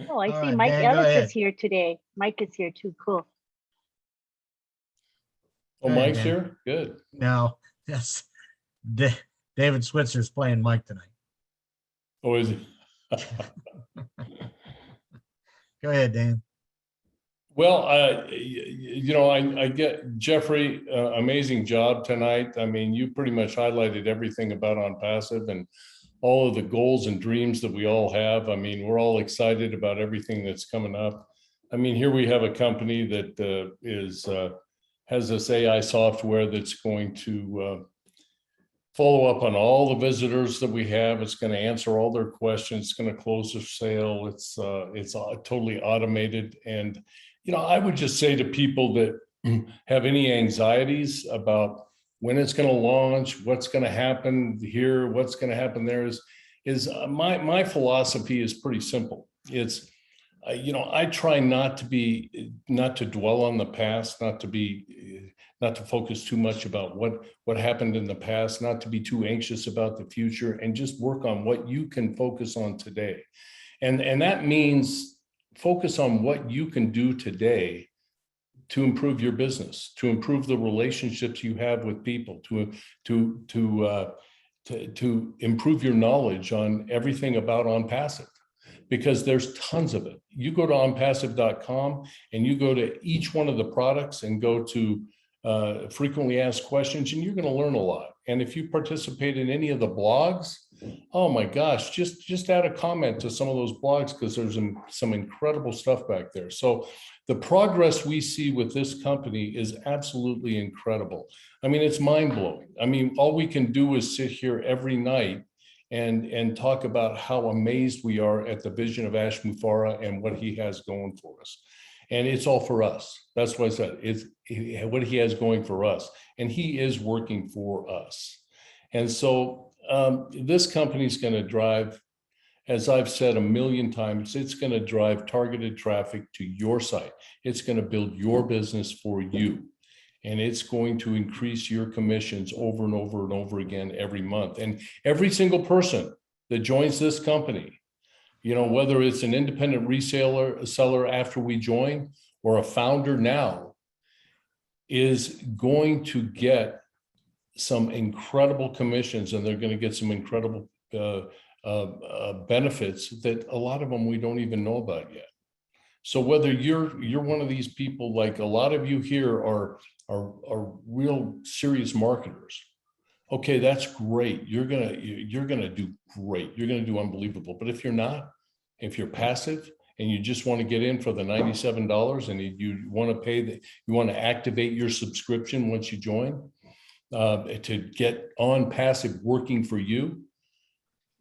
Oh, I All see right, Mike Dan, go Ellis ahead. is here today. Mike is here too. Cool. Oh, Go ahead, Mike's Dan. here? Good. No, that's David Switzer's playing Mike tonight. Oh, is he? Go ahead, Dan. Well, I get Jeffrey, amazing job tonight. I mean, you pretty much highlighted everything about OnPassive and all of the goals and dreams that we all have. I mean, we're all excited about everything that's coming up. I mean, here we have a company that has this AI software that's going to follow up on all the visitors that we have. It's going to answer all their questions. It's going to close their sale. It's totally automated. And, you know, I would just say to people that have any anxieties about when it's going to launch, what's going to happen here, what's going to happen there is my philosophy is pretty simple. It's, I try not to dwell on the past, not to focus too much about what happened in the past, not to be too anxious about the future, and just work on what you can focus on today. And that means focus on what you can do today to improve your business, to improve the relationships you have with people, to improve your knowledge on everything about OnPassive, because there's tons of it. You go to onpassive.com and you go to each one of the products and go to frequently asked questions, and you're going to learn a lot. And if you participate in any of the blogs, oh my gosh, just add a comment to some of those blogs, because there's some incredible stuff back there. So the progress we see with this company is absolutely incredible. I mean, it's mind blowing. I mean, all we can do is sit here every night and talk about how amazed we are at the vision of Ash Mufareh and what he has going for us. And it's all for us. That's what I said. It's what he has going for us. And he is working for us. And so this company is going to drive, as I've said a million times, it's going to drive targeted traffic to your site. It's going to build your business for you. And it's going to increase your commissions over and over and over again every month. And every single person that joins this company, you know, whether it's an independent reseller, a seller after we join, or a founder now, is going to get some incredible commissions, and they're going to get some incredible benefits that a lot of them we don't even know about yet. So whether you're one of these people, like a lot of you here are real serious marketers. Okay, that's great. You're gonna do great. You're gonna do unbelievable. But if you're not, if you're passive and you just want to get in for the $97 and you want to pay you want to activate your subscription once you join to get OnPassive working for you,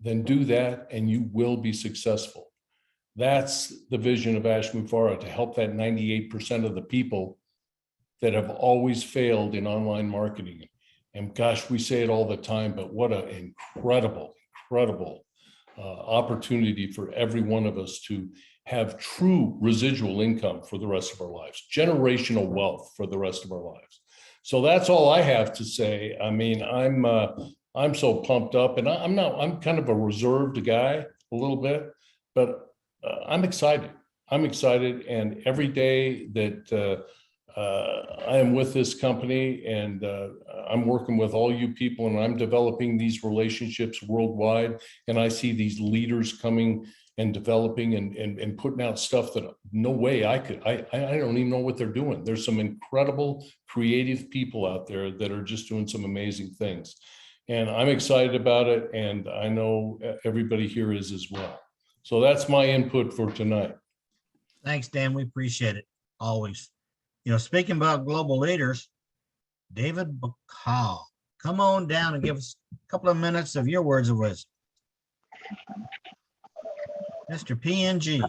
then do that and you will be successful. That's the vision of Ash Mufareh, to help that 98% of the people that have always failed in online marketing. And gosh, we say it all the time, but what an incredible opportunity for every one of us to have true residual income for the rest of our lives, generational wealth for the rest of our lives. So that's all I have to say. I mean, I'm so pumped up, and I'm kind of a reserved guy a little bit, but I'm excited. I'm excited, and every day that I am with this company, and I'm working with all you people, and I'm developing these relationships worldwide, and I see these leaders coming and developing and putting out stuff that no way I could. I don't even know what they're doing. There's some incredible creative people out there that are just doing some amazing things, and I'm excited about it, and I know everybody here is as well. So that's my input for tonight. Thanks, Dan. We appreciate it always. You know, speaking about global leaders, David Bacall, come on down and give us a couple of minutes of your words of wisdom. Mr. PNG.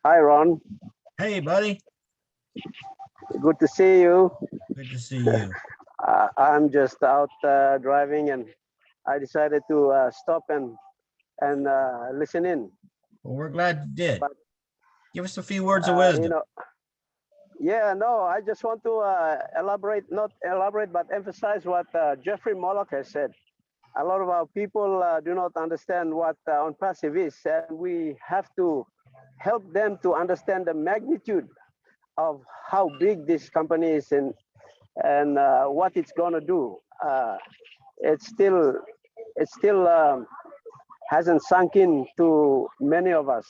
Hi, Ron. Hey, buddy. Good to see you. Good to see you. I'm just out driving, and I decided to stop and listen in. Well, we're glad you did. But, give us a few words of wisdom. You know, yeah, no, I just want to not elaborate, but emphasize what Jeffrey Morlock has said. A lot of our people do not understand what OnPassive is, and we have to help them to understand the magnitude of how big this company is and what it's going to do. It still hasn't sunk in to many of us.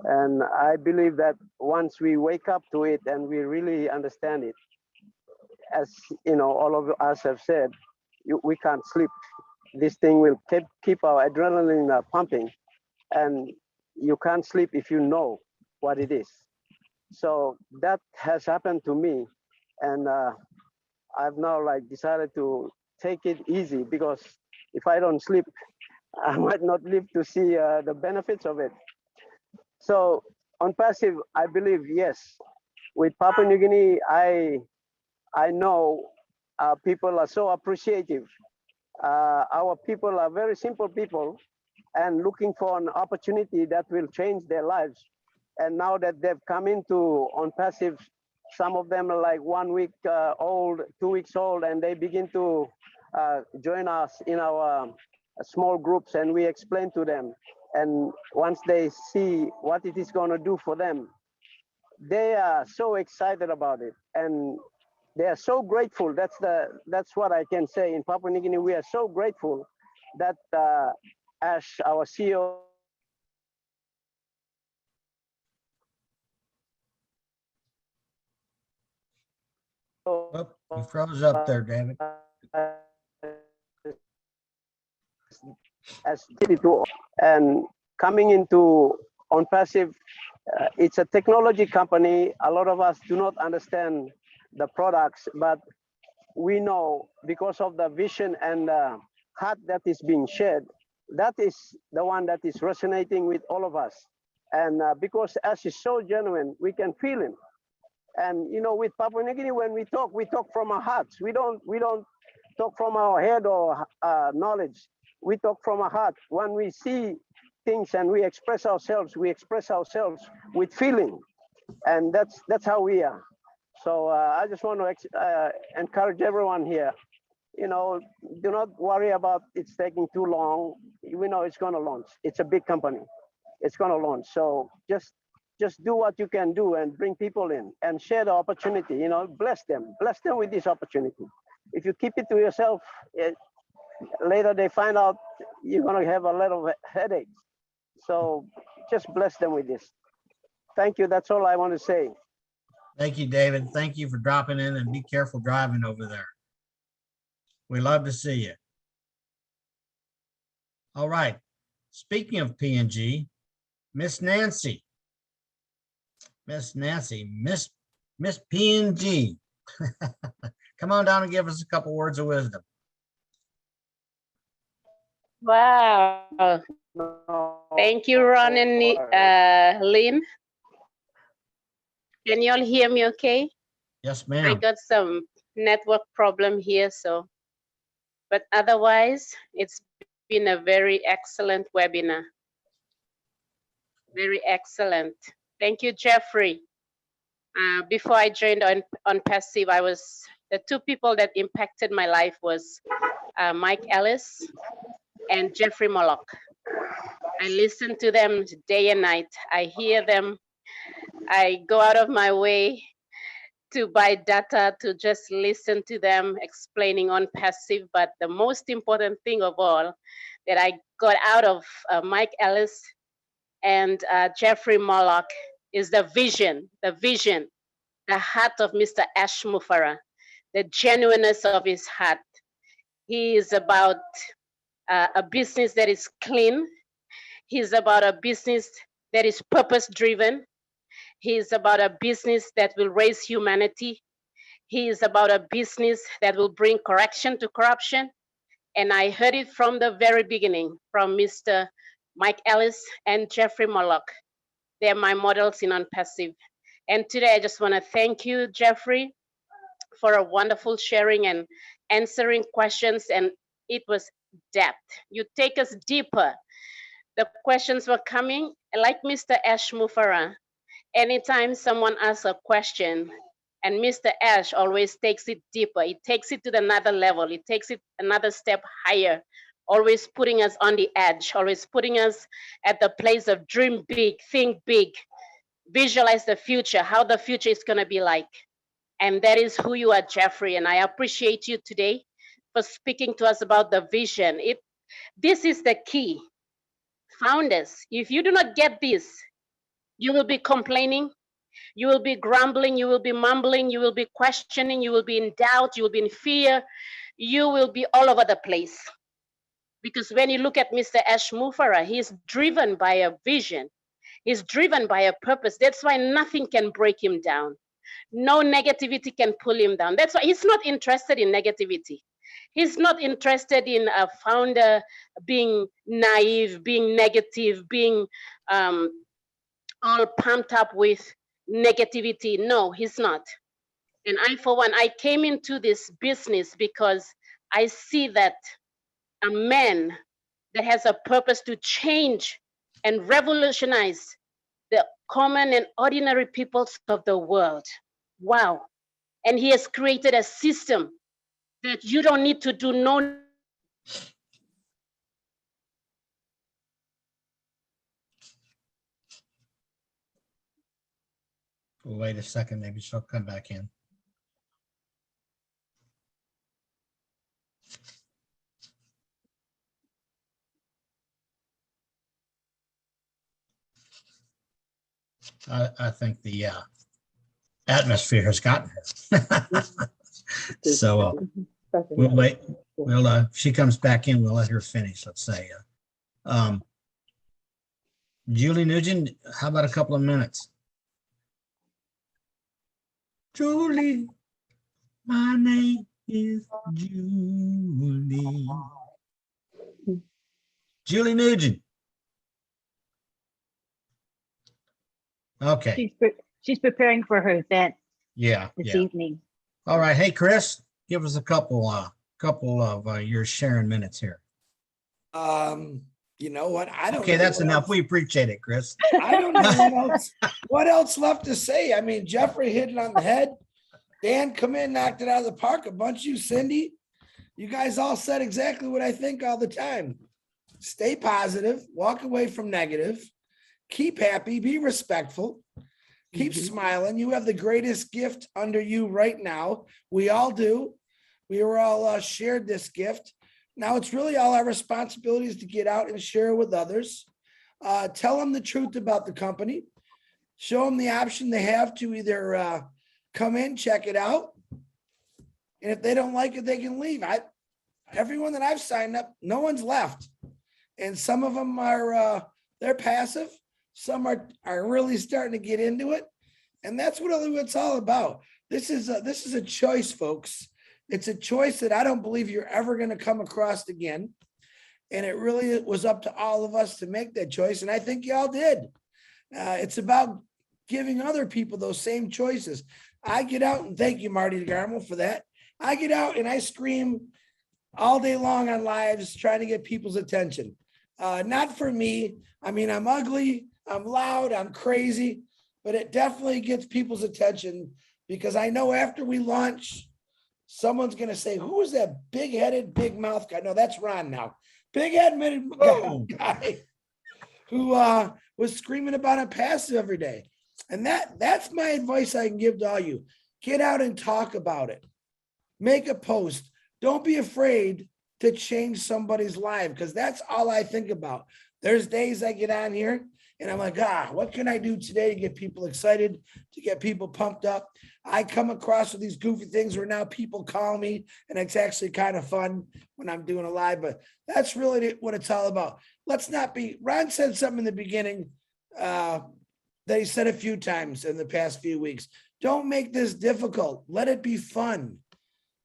And I believe that once we wake up to it and we really understand it, as you know, all of us have said, we can't sleep. This thing will keep our adrenaline pumping, and you can't sleep if you know what it is. So that has happened to me, and I've now decided to take it easy, because if I don't sleep, I might not live to see the benefits of it. So OnPassive, I believe, yes. With Papua New Guinea, I know people are so appreciative. Our people are very simple people and looking for an opportunity that will change their lives. And now that they've come into OnPassive, some of them are like 1 week old, 2 weeks old, and they begin to join us in our small groups, and we explain to them. And once they see what it is going to do for them, they are so excited about it, and they are so grateful. That's what I can say. In Papua New Guinea, we are so grateful that Ash, our CEO, Oh, you froze up there, David. As to and coming into OnPassive, it's a technology company. A lot of us do not understand the products, but we know because of the vision and heart that is being shared, that is the one that is resonating with all of us. And because Ash is so genuine, we can feel him. And you know, with Papua New Guinea, when we talk from our hearts. We don't talk from our head or knowledge. We talk from our heart. When we see things and we express ourselves with feeling, and that's how we are. So I just want to encourage everyone here. You know, do not worry about it's taking too long. We know it's going to launch. It's a big company. It's going to launch. So just do what you can do and bring people in and share the opportunity. You know, bless them with this opportunity. If you keep it to yourself, later they find out you're going to have a lot of headaches. So just bless them with this. Thank you. That's all I want to say. Thank you, David. Thank you for dropping in, and be careful driving over there. We love to see you. All right. Speaking of P&G, Miss Nancy. Miss P&G. Come on down and give us a couple words of wisdom. Wow. Thank you, Ron and Lynn. Can you all hear me okay? Yes, I ma'am. got some network problem here, but otherwise, it's been a very excellent webinar. Very excellent. Thank you, Jeffrey. Before I joined OnPassive, the two people that impacted my life was Mike Ellis and Jeffrey Morlock. I listen to them day and night. I hear them. I go out of my way to buy data to just listen to them explaining OnPassive. But the most important thing of all that I got out of Mike Ellis and Jeffrey Morlock is the vision, the heart of Mr. Ash Mufara, the genuineness of his heart. He is about a business that is clean. He's about a business that is purpose-driven. He is about a business that will raise humanity. He is about a business that will bring correction to corruption. And I heard it from the very beginning from Mr. Mike Ellis and Jeffrey Morlock. They're my models in OnPassive. And today I just want to thank you, Jeffrey, for a wonderful sharing and answering questions. And it was depth. You take us deeper. The questions were coming like Mr. Ash Mufara. Anytime someone asks a question, and Mr. Ash always takes it deeper, it takes it to another level, it takes it another step higher, always putting us on the edge, always putting us at the place of dream big, think big, visualize the future, how the future is going to be like. And that is who you are, Jeffrey. And I appreciate you today for speaking to us about the vision. This is the key. Founders, if you do not get this, you will be complaining, you will be grumbling, you will be mumbling, you will be questioning, you will be in doubt, you will be in fear, you will be all over the place. Because when you look at Mr. Ash Mufara, he's driven by a vision. He's driven by a purpose. That's why nothing can break him down. No negativity can pull him down. That's why he's not interested in negativity. He's not interested in a founder being naive, being negative, being all pumped up with negativity. No, he's not. And I, for one, I came into this business because I see that a man that has a purpose to change and revolutionize the common and ordinary peoples of the world. Wow. And he has created a system that you don't need to do no. Wait a second, maybe she'll come back in. I think the atmosphere has gotten her. So we'll wait. If she comes back in, we'll let her finish, let's say. Julie Nugent, how about a couple of minutes? Julie, my name is Julie. Julie Nugent. Okay. She's preparing for her event Yeah. this evening. All right. Hey, Chris, give us a couple of your sharing minutes here. You know what? I don't Okay, know that's what enough. else- We appreciate it, Chris. I don't know what else left to say. I mean, Jeffrey hit it on the head. Dan, come in, knocked it out of the park. A bunch of you, Cindy, you guys all said exactly what I think all the time. Stay positive, walk away from negative, keep happy, be respectful, keep smiling. You have the greatest gift under you right now. We all do. We were all shared this gift. Now it's really all our responsibilities to get out and share with others. Tell them the truth about the company. Show them the option they have to either come in, check it out. And if they don't like it, they can leave. Everyone that I've signed up, no one's left. And some of them are, they're passive. Some are really starting to get into it. And that's what it's all about. This is a choice, folks. It's a choice that I don't believe you're ever going to come across again. And it really was up to all of us to make that choice. And I think y'all did. It's about giving other people those same choices. I get out, and thank you, Marty DeGarmo, for that. I get out and I scream all day long on lives trying to get people's attention. Not for me. I mean, I'm ugly, I'm loud, I'm crazy, but it definitely gets people's attention because I know after we launch, someone's going to say, who is that big-headed, big-mouth guy? No, that's Ron now. Big-headed guy who was screaming about OnPassive every day. And that's my advice I can give to all you. Get out and talk about it. Make a post. Don't be afraid to change somebody's life because that's all I think about. There's days I get on here and I'm like, what can I do today to get people excited, to get people pumped up? I come across with these goofy things where now people call me and it's actually kind of fun when I'm doing a live, but that's really what it's all about. Let's not be, Ron said something in the beginning that he said a few times in the past few weeks. Don't make this difficult. Let it be fun.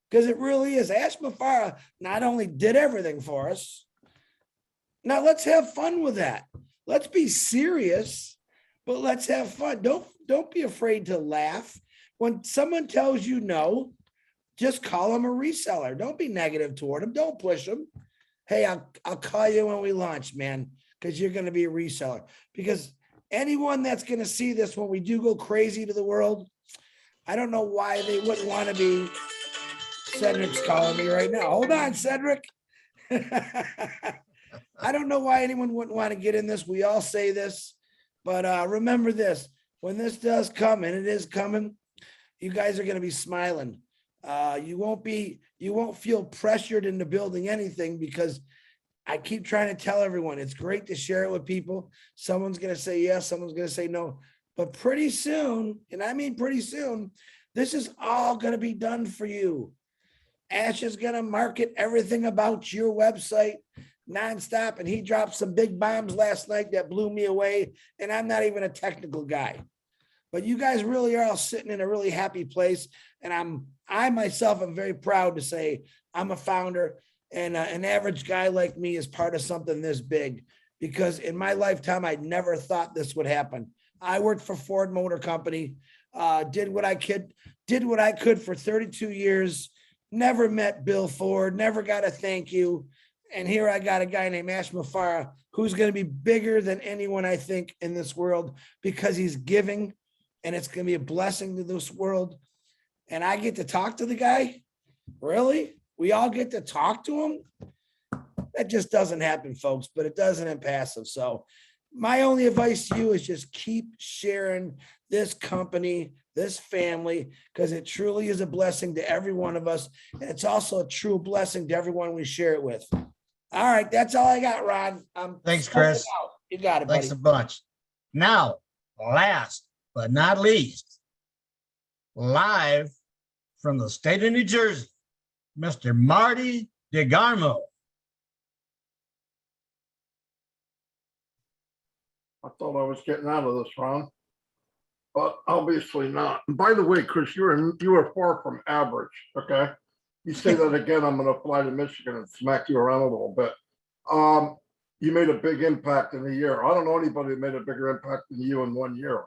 Because it really is. Ash Mafara not only did everything for us. Now let's have fun with that. Let's be serious, but let's have fun. Don't be afraid to laugh. When someone tells you no, just call them a reseller. Don't be negative toward them. Don't push them. Hey, I'll call you when we launch, man, because you're going to be a reseller. Because anyone that's going to see this when we do go crazy to the world, I don't know why they wouldn't want to be. Cedric's calling me right now. Hold on, Cedric. I don't know why anyone wouldn't want to get in this. We all say this, but remember this, when this does come, and it is coming, you guys are going to be smiling. You won't feel pressured into building anything because I keep trying to tell everyone it's great to share it with people. Someone's going to say yes, someone's going to say no, but pretty soon, and I mean pretty soon, this is all going to be done for you. Ash is going to market everything about your website nonstop. And he dropped some big bombs last night that blew me away. And I'm not even a technical guy, but you guys really are all sitting in a really happy place. And I myself am very proud to say I'm a founder and an average guy like me is part of something this big, because in my lifetime, I never thought this would happen. I worked for Ford Motor Company, did what I could for 32 years. Never met Bill Ford, never got a thank you. And here I got a guy named Ash Mafara, who's going to be bigger than anyone I think in this world because he's giving and it's going to be a blessing to this world. And I get to talk to the guy. Really? We all get to talk to him? That just doesn't happen, folks, but it does in OnPassive. So my only advice to you is just keep sharing this company, this family, because it truly is a blessing to every one of us. And it's also a true blessing to everyone we share it with. All right, that's all I got, Ron. Thanks, Chris. You got it, buddy. Thanks a bunch. Now, last but not least, live from the state of New Jersey, Mr. Marty DeGarmo. I thought I was getting out of this, Ron, but obviously not. And by the way, Chris, you are far from average. Okay, you say that again, I'm going to fly to Michigan and smack you around a little bit. You made a big impact in a year. I don't know anybody that made a bigger impact than you in 1 year.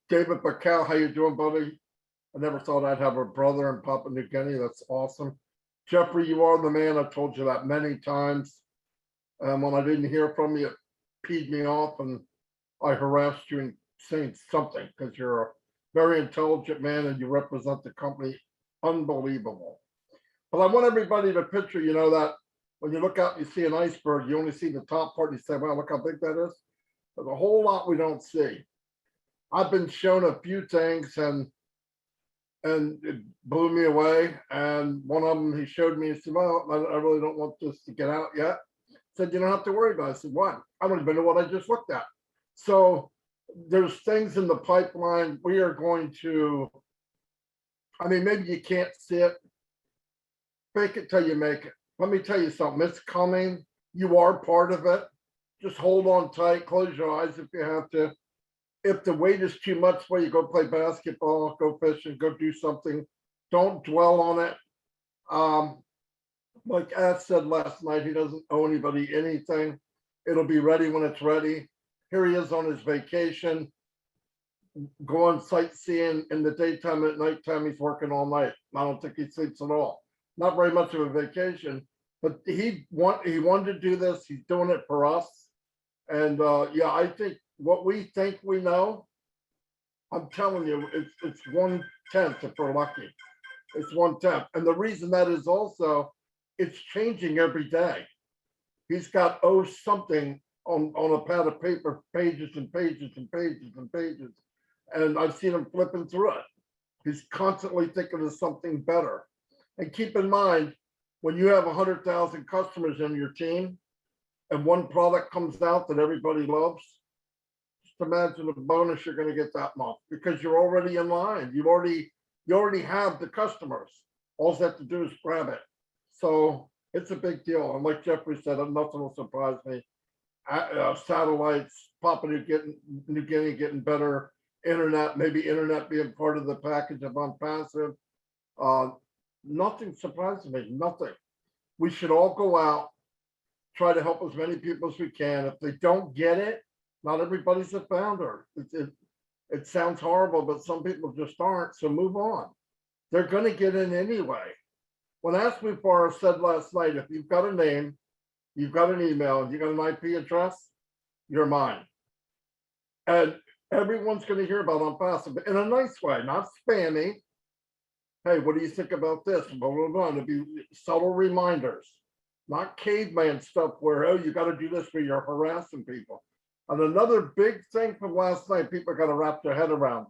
David Bacal, how you doing, buddy? I never thought I'd have a brother in Papua New Guinea. That's awesome. Jeffrey, you are the man. I've told you that many times. When I didn't hear from you, it peed me off and I harassed you and saying something because you're a very intelligent man and you represent the company. Unbelievable. But I want everybody to picture, you know, that when you look out and you see an iceberg, you only see the top part and you say, well, look how big that is. There's a whole lot we don't see. I've been shown a few things and it blew me away. And one of them, he showed me, he said, well, I really don't want this to get out yet. I said, you don't have to worry about it. I said, what? I don't even know what I just looked at. So there's things in the pipeline. We are going to, I mean, maybe you can't see it. Fake it till you make it. Let me tell you something, it's coming. You are part of it. Just hold on tight, close your eyes if you have to. If the weight is too much for you, go play basketball, go fishing, go do something. Don't dwell on it. Like As said last night, he doesn't owe anybody anything. It'll be ready when it's ready. Here he is on his vacation, going sightseeing in the daytime. At nighttime, he's working all night. I don't think he sleeps at all. Not very much of a vacation, but he wanted to do this. He's doing it for us. And yeah, I think what we think we know, I'm telling you, it's 1/10 if we're lucky. It's 1/10. And the reason that is also, it's changing every day. He's got something on a pad of paper, pages and pages and pages and pages. And I've seen him flipping through it. He's constantly thinking of something better. And keep in mind, when you have 100,000 customers in your team and one product comes out that everybody loves, just imagine the bonus you're going to get that month because you're already in line. You already have the customers. All you have to do is grab it. So it's a big deal. And like Jeffrey said, nothing will surprise me. Satellites, Papua New Guinea getting better, internet, maybe internet being part of the package of OnPassive. Nothing surprises me, nothing. We should all go out, try to help as many people as we can. If they don't get it, not everybody's a founder. It sounds horrible, but some people just aren't, so move on. They're gonna get in anyway. When Ask Me For said last night, if you've got a name, you've got an email, and you got an IP address, you're mine. And everyone's gonna hear about OnPassive in a nice way, not spammy. Hey, what do you think about this? Blah, blah, blah. It'll be subtle reminders, not caveman stuff where, oh, you got to do this where you're harassing people. And another big thing from last night, people got to wrap their head around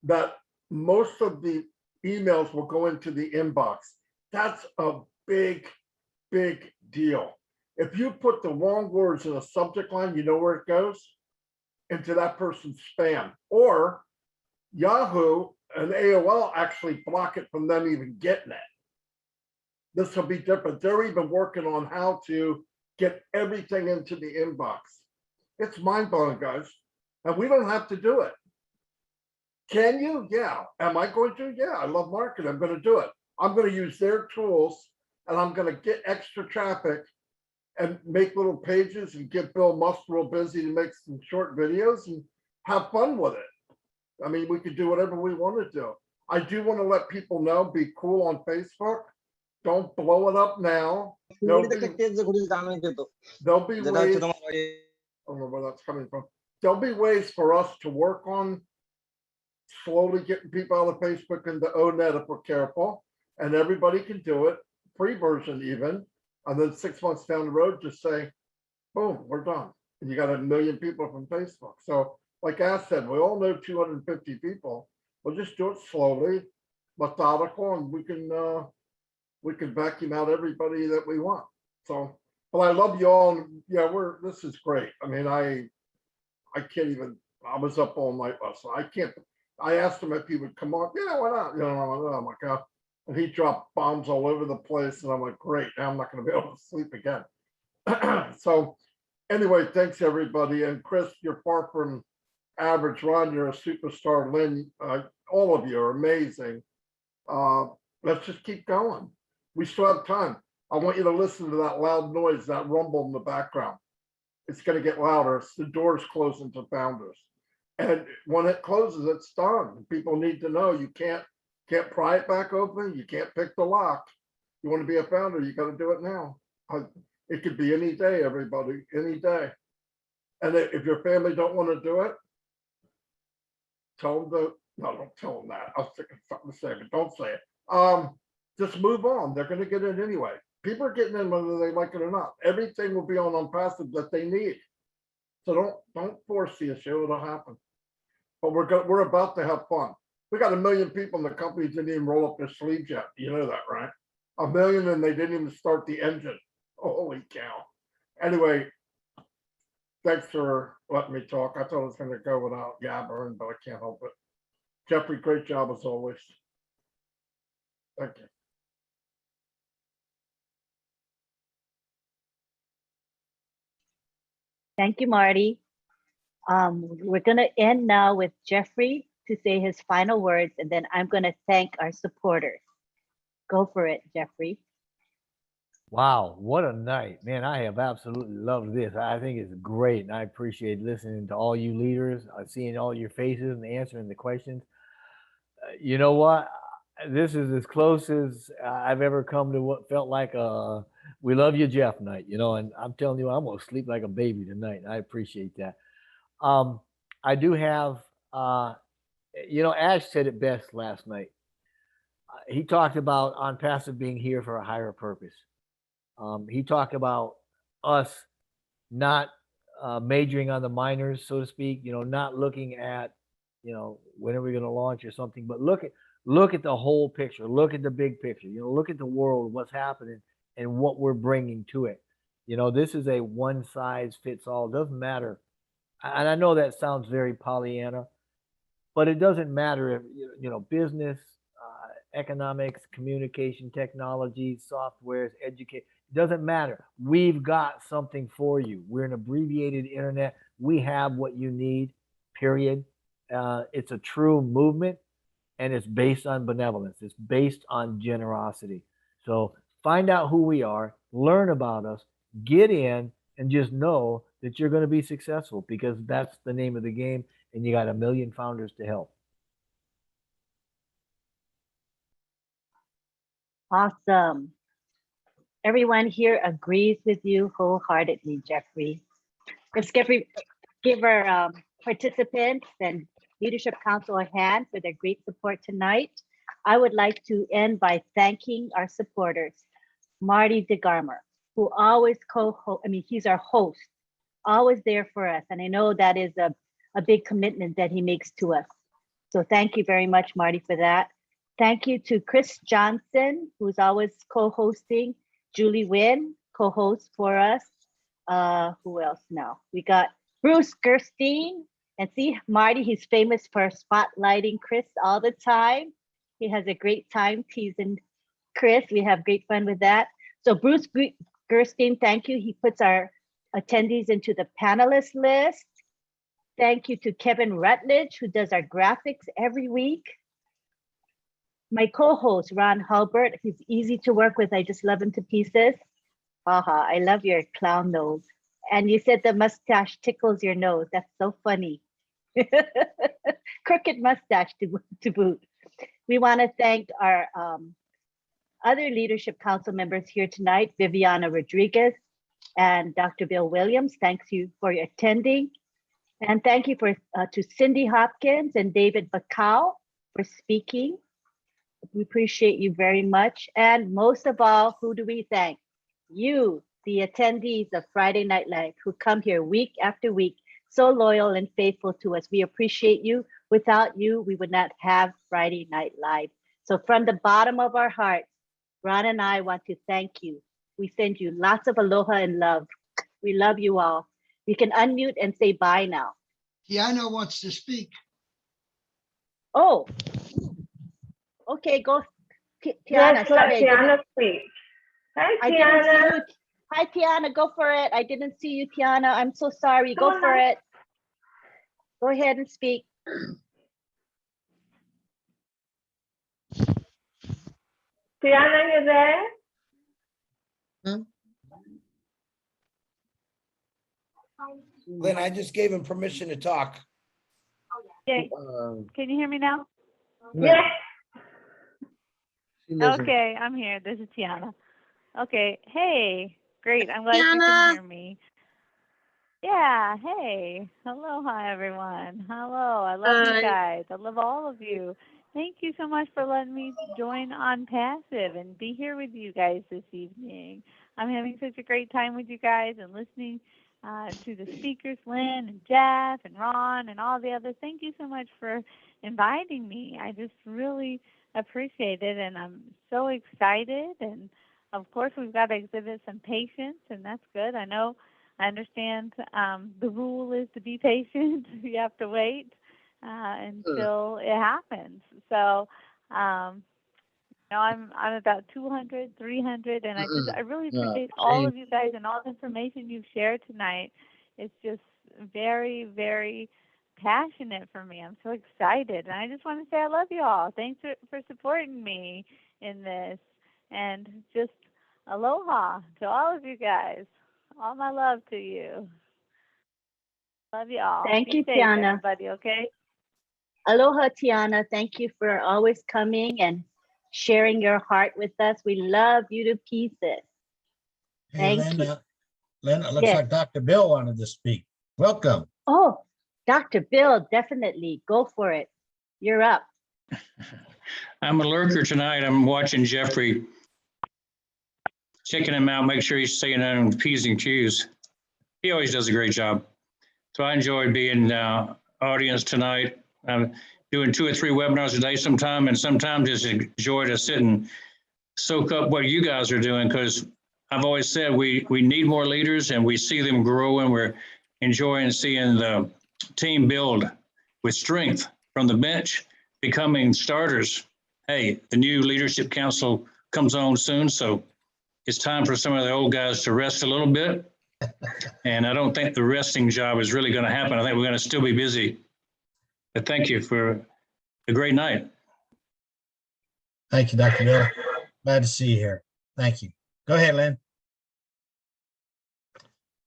that most of the emails will go into the inbox. That's a big, big deal. If you put the wrong words in a subject line, you know where it goes? Into that person's spam. Or Yahoo and AOL actually block it from them even getting it. This will be different. They're even working on how to get everything into the inbox. It's mind-blowing, guys. And we don't have to do it. Can you? Yeah. Am I going to? Yeah, I love marketing. I'm going to do it. I'm going to use their tools and I'm going to get extra traffic and make little pages and get Bill Musk real busy to make some short videos and have fun with it. I mean, we could do whatever we want to do. I do want to let people know, be cool on Facebook. Don't blow it up now. There'll be ways, I don't know where that's coming from. There'll be ways for us to work on slowly getting people out of Facebook into ONET if we're careful. And everybody can do it, free version even. And then 6 months down the road, just say, boom, we're done. And you got 1 million people from Facebook. So like I said, we all know 250 people. We'll just do it slowly, methodical, and we can vacuum out everybody that we want. So, but I love you all. And yeah, this is great. I mean, I can't even. I was up all night last night. I can't. I asked him if he would come on. Yeah, why not? You know, I'm like, oh my God. And he dropped bombs all over the place. And I'm like, great, now I'm not going to be able to sleep again. So anyway, thanks everybody. And Chris, you're far from average. Ron, you're a superstar. Lynn, all of you are amazing. Let's just keep going. We still have time. I want you to listen to that loud noise, that rumble in the background. It's going to get louder. It's the doors closing to Founders. And when it closes, it's done. People need to know you can't pry it back open. You can't pick the lock. You want to be a founder, you got to do it now. It could be any day, everybody, any day. And if your family don't want to do it, tell them don't tell them that. I was thinking something to say, but don't say it. Just move on. They're going to get in anyway. People are getting in whether they like it or not. Everything will be on OnPassive that they need. So don't force the issue. It'll happen. But we're about to have fun. We got 1 million people in the company didn't even roll up their sleeves yet. You know that, right? 1 million, and they didn't even start the engine. Holy cow. Anyway, thanks for letting me talk. I thought I was going to go without yabbering, but I can't help it. Jeffrey, great job as always. Thank you. Thank you, Marty. We're going to end now with Jeffrey to say his final words, and then I'm going to thank our supporters. Go for it, Jeffrey. Wow, what a night, man. I have absolutely loved this. I think it's great, and I appreciate listening to all you leaders, seeing all your faces and answering the questions. You know what? This is as close as I've ever come to what felt like a "we love you, Jeff" night, you know, and I'm telling you, I'm going to sleep like a baby tonight. And I appreciate that. I do have, you know, Ash said it best last night. He talked about OnPassive being here for a higher purpose. He talked about us not majoring on the minors, so to speak, you know, not looking at, you know, when are we going to launch or something, but look at the whole picture, look at the big picture, you know, look at the world, what's happening and what we're bringing to it. You know, this is a one size fits all. It doesn't matter. And I know that sounds very Pollyanna, but it doesn't matter if, you know, business, economics, communication, technology, softwares, education, it doesn't matter. We've got something for you. We're an abbreviated internet. We have what you need, period. It's a true movement, and it's based on benevolence. It's based on generosity. So find out who we are, learn about us, get in, and just know that you're going to be successful, because that's the name of the game, and you got 1 million founders to help. Awesome. Everyone here agrees with you wholeheartedly, Jeffrey. Let's give our participants and Leadership Council a hand for their great support tonight. I would like to end by thanking our supporters, Marty DeGarmer, who always he's our host, always there for us. And I know that is a big commitment that he makes to us. So thank you very much, Marty, for that. Thank you to Chris Johnson, who's always co-hosting, Julie Wynn, co-host for us. Who else now? We got Bruce Gerstein. And see, Marty, he's famous for spotlighting Chris all the time. He has a great time teasing Chris. We have great fun with that. So Bruce Gerstein, thank you. He puts our attendees into the panelist list. Thank you to Kevin Rutledge, who does our graphics every week. My co-host, Ron Halbert, he's easy to work with. I just love him to pieces. Haha, I love your clown nose. And you said the mustache tickles your nose. That's so funny. Crooked mustache to boot. We want to thank our other Leadership Council members here tonight, Viviana Rodriguez and Dr. Bill Williams. Thanks you for attending. And thank you to Cindy Hopkins and David Bacau for speaking. We appreciate you very much. And most of all, who do we thank? You, the attendees of Friday Night Live, who come here week after week, so loyal and faithful to us. We appreciate you. Without you, we would not have Friday Night Live. So from the bottom of our hearts, Ron and I want to thank you. We send you lots of aloha and love. We love you all. You can unmute and say bye now. Kiana wants to speak. Oh, okay, go. Tiana, Yes, let sorry. Tiana speak. Hi, I didn't see Tiana. you. Hi, Tiana, go for it. I didn't see you, Tiana. I'm so sorry. Go No, for no. it. Go ahead and speak. Tiana, you there? Lynn, I just gave him permission to talk. Okay. Can you hear me now? Yes. Okay, I'm here. This is Tiana. Okay. Hey, great. I'm glad you can hear me. Yeah. Hey. Aloha, everyone. Hello. I love you guys. I love all of you. Thank you so much for letting me join OnPassive and be here with you guys this evening. I'm having such a great time with you guys and listening to the speakers, Lynn and Jeff and Ron and all the others. Thank you so much for inviting me. I just really appreciate it, and I'm so excited. And of course, we've got to exhibit some patience, and that's good. I understand the rule is to be patient. You have to wait until it happens. So, I'm about 200, 300, and I really appreciate all of you guys and all the information you've shared tonight. It's just very, very passionate for me. I'm so excited, and I just want to say I love you all. Thanks for supporting me in this, and just aloha to all of you guys. All my love to you. Love you all. Thank Be you, safe, Tiana. everybody, okay? Aloha, Tiana. Thank you for always coming and sharing your heart with us. We love you to pieces. Hey, Thank you. Lynn, it looks Yes. like Dr. Bill wanted to speak. Welcome. Oh, Dr. Bill, definitely. Go for it. You're up. I'm a lurker tonight. I'm watching Jeffrey, checking him out, make sure he's staying on P's and Q's. He always does a great job. So I enjoyed being audience tonight. I'm doing 2 or 3 webinars a day sometime, and sometimes just enjoy to sit and soak up what you guys are doing, because I've always said we need more leaders, and we see them grow, and we're enjoying seeing the team build with strength from the bench, becoming starters. Hey, the new leadership council comes on soon, so it's time for some of the old guys to rest a little bit. And I don't think the resting job is really going to happen. I think we're going to still be busy. But thank you for a great night. Thank you, Dr. Bill. Glad to see you here. Thank you. Go ahead, Lynn.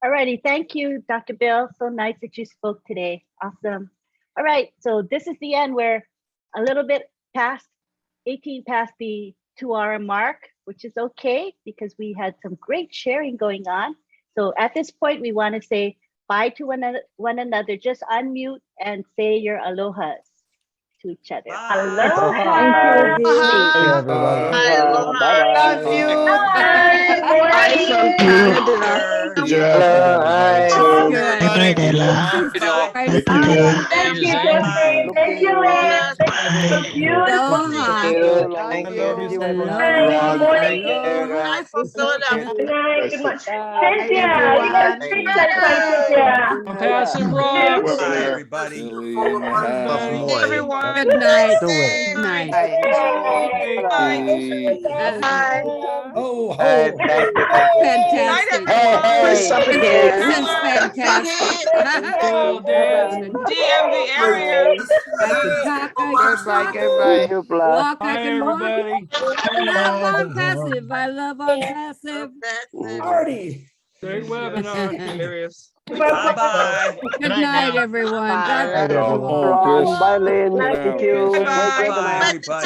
All righty. Thank you, Dr. Bill. So nice that you spoke today. Awesome. All right. So this is the end. We're a little bit past 18 past the 2-hour mark, which is okay because we had some great sharing going on. So at this point, we want to say bye to one another. Just unmute and say your alohas to each other. Aloha. Thank you. Aloha. Bye-bye. Love you. Thank you, Jeffrey. Thank you, Lynn. So beautiful. Good night. Good night. Cynthia, you got to speak that time, Cynthia. Passive rock. Everybody. Everyone. Good night. Good night. Oh, Thank you. Fantastic. This is fantastic. DMV area. I can talk, I can talk, walk, I can walk. I love OnPassive. I love OnPassive. Marty. Great webinar. Bye-bye. Good night, everyone. God bless you all. Ron, bye, Lynn. Thank you. Great webinar. Bye.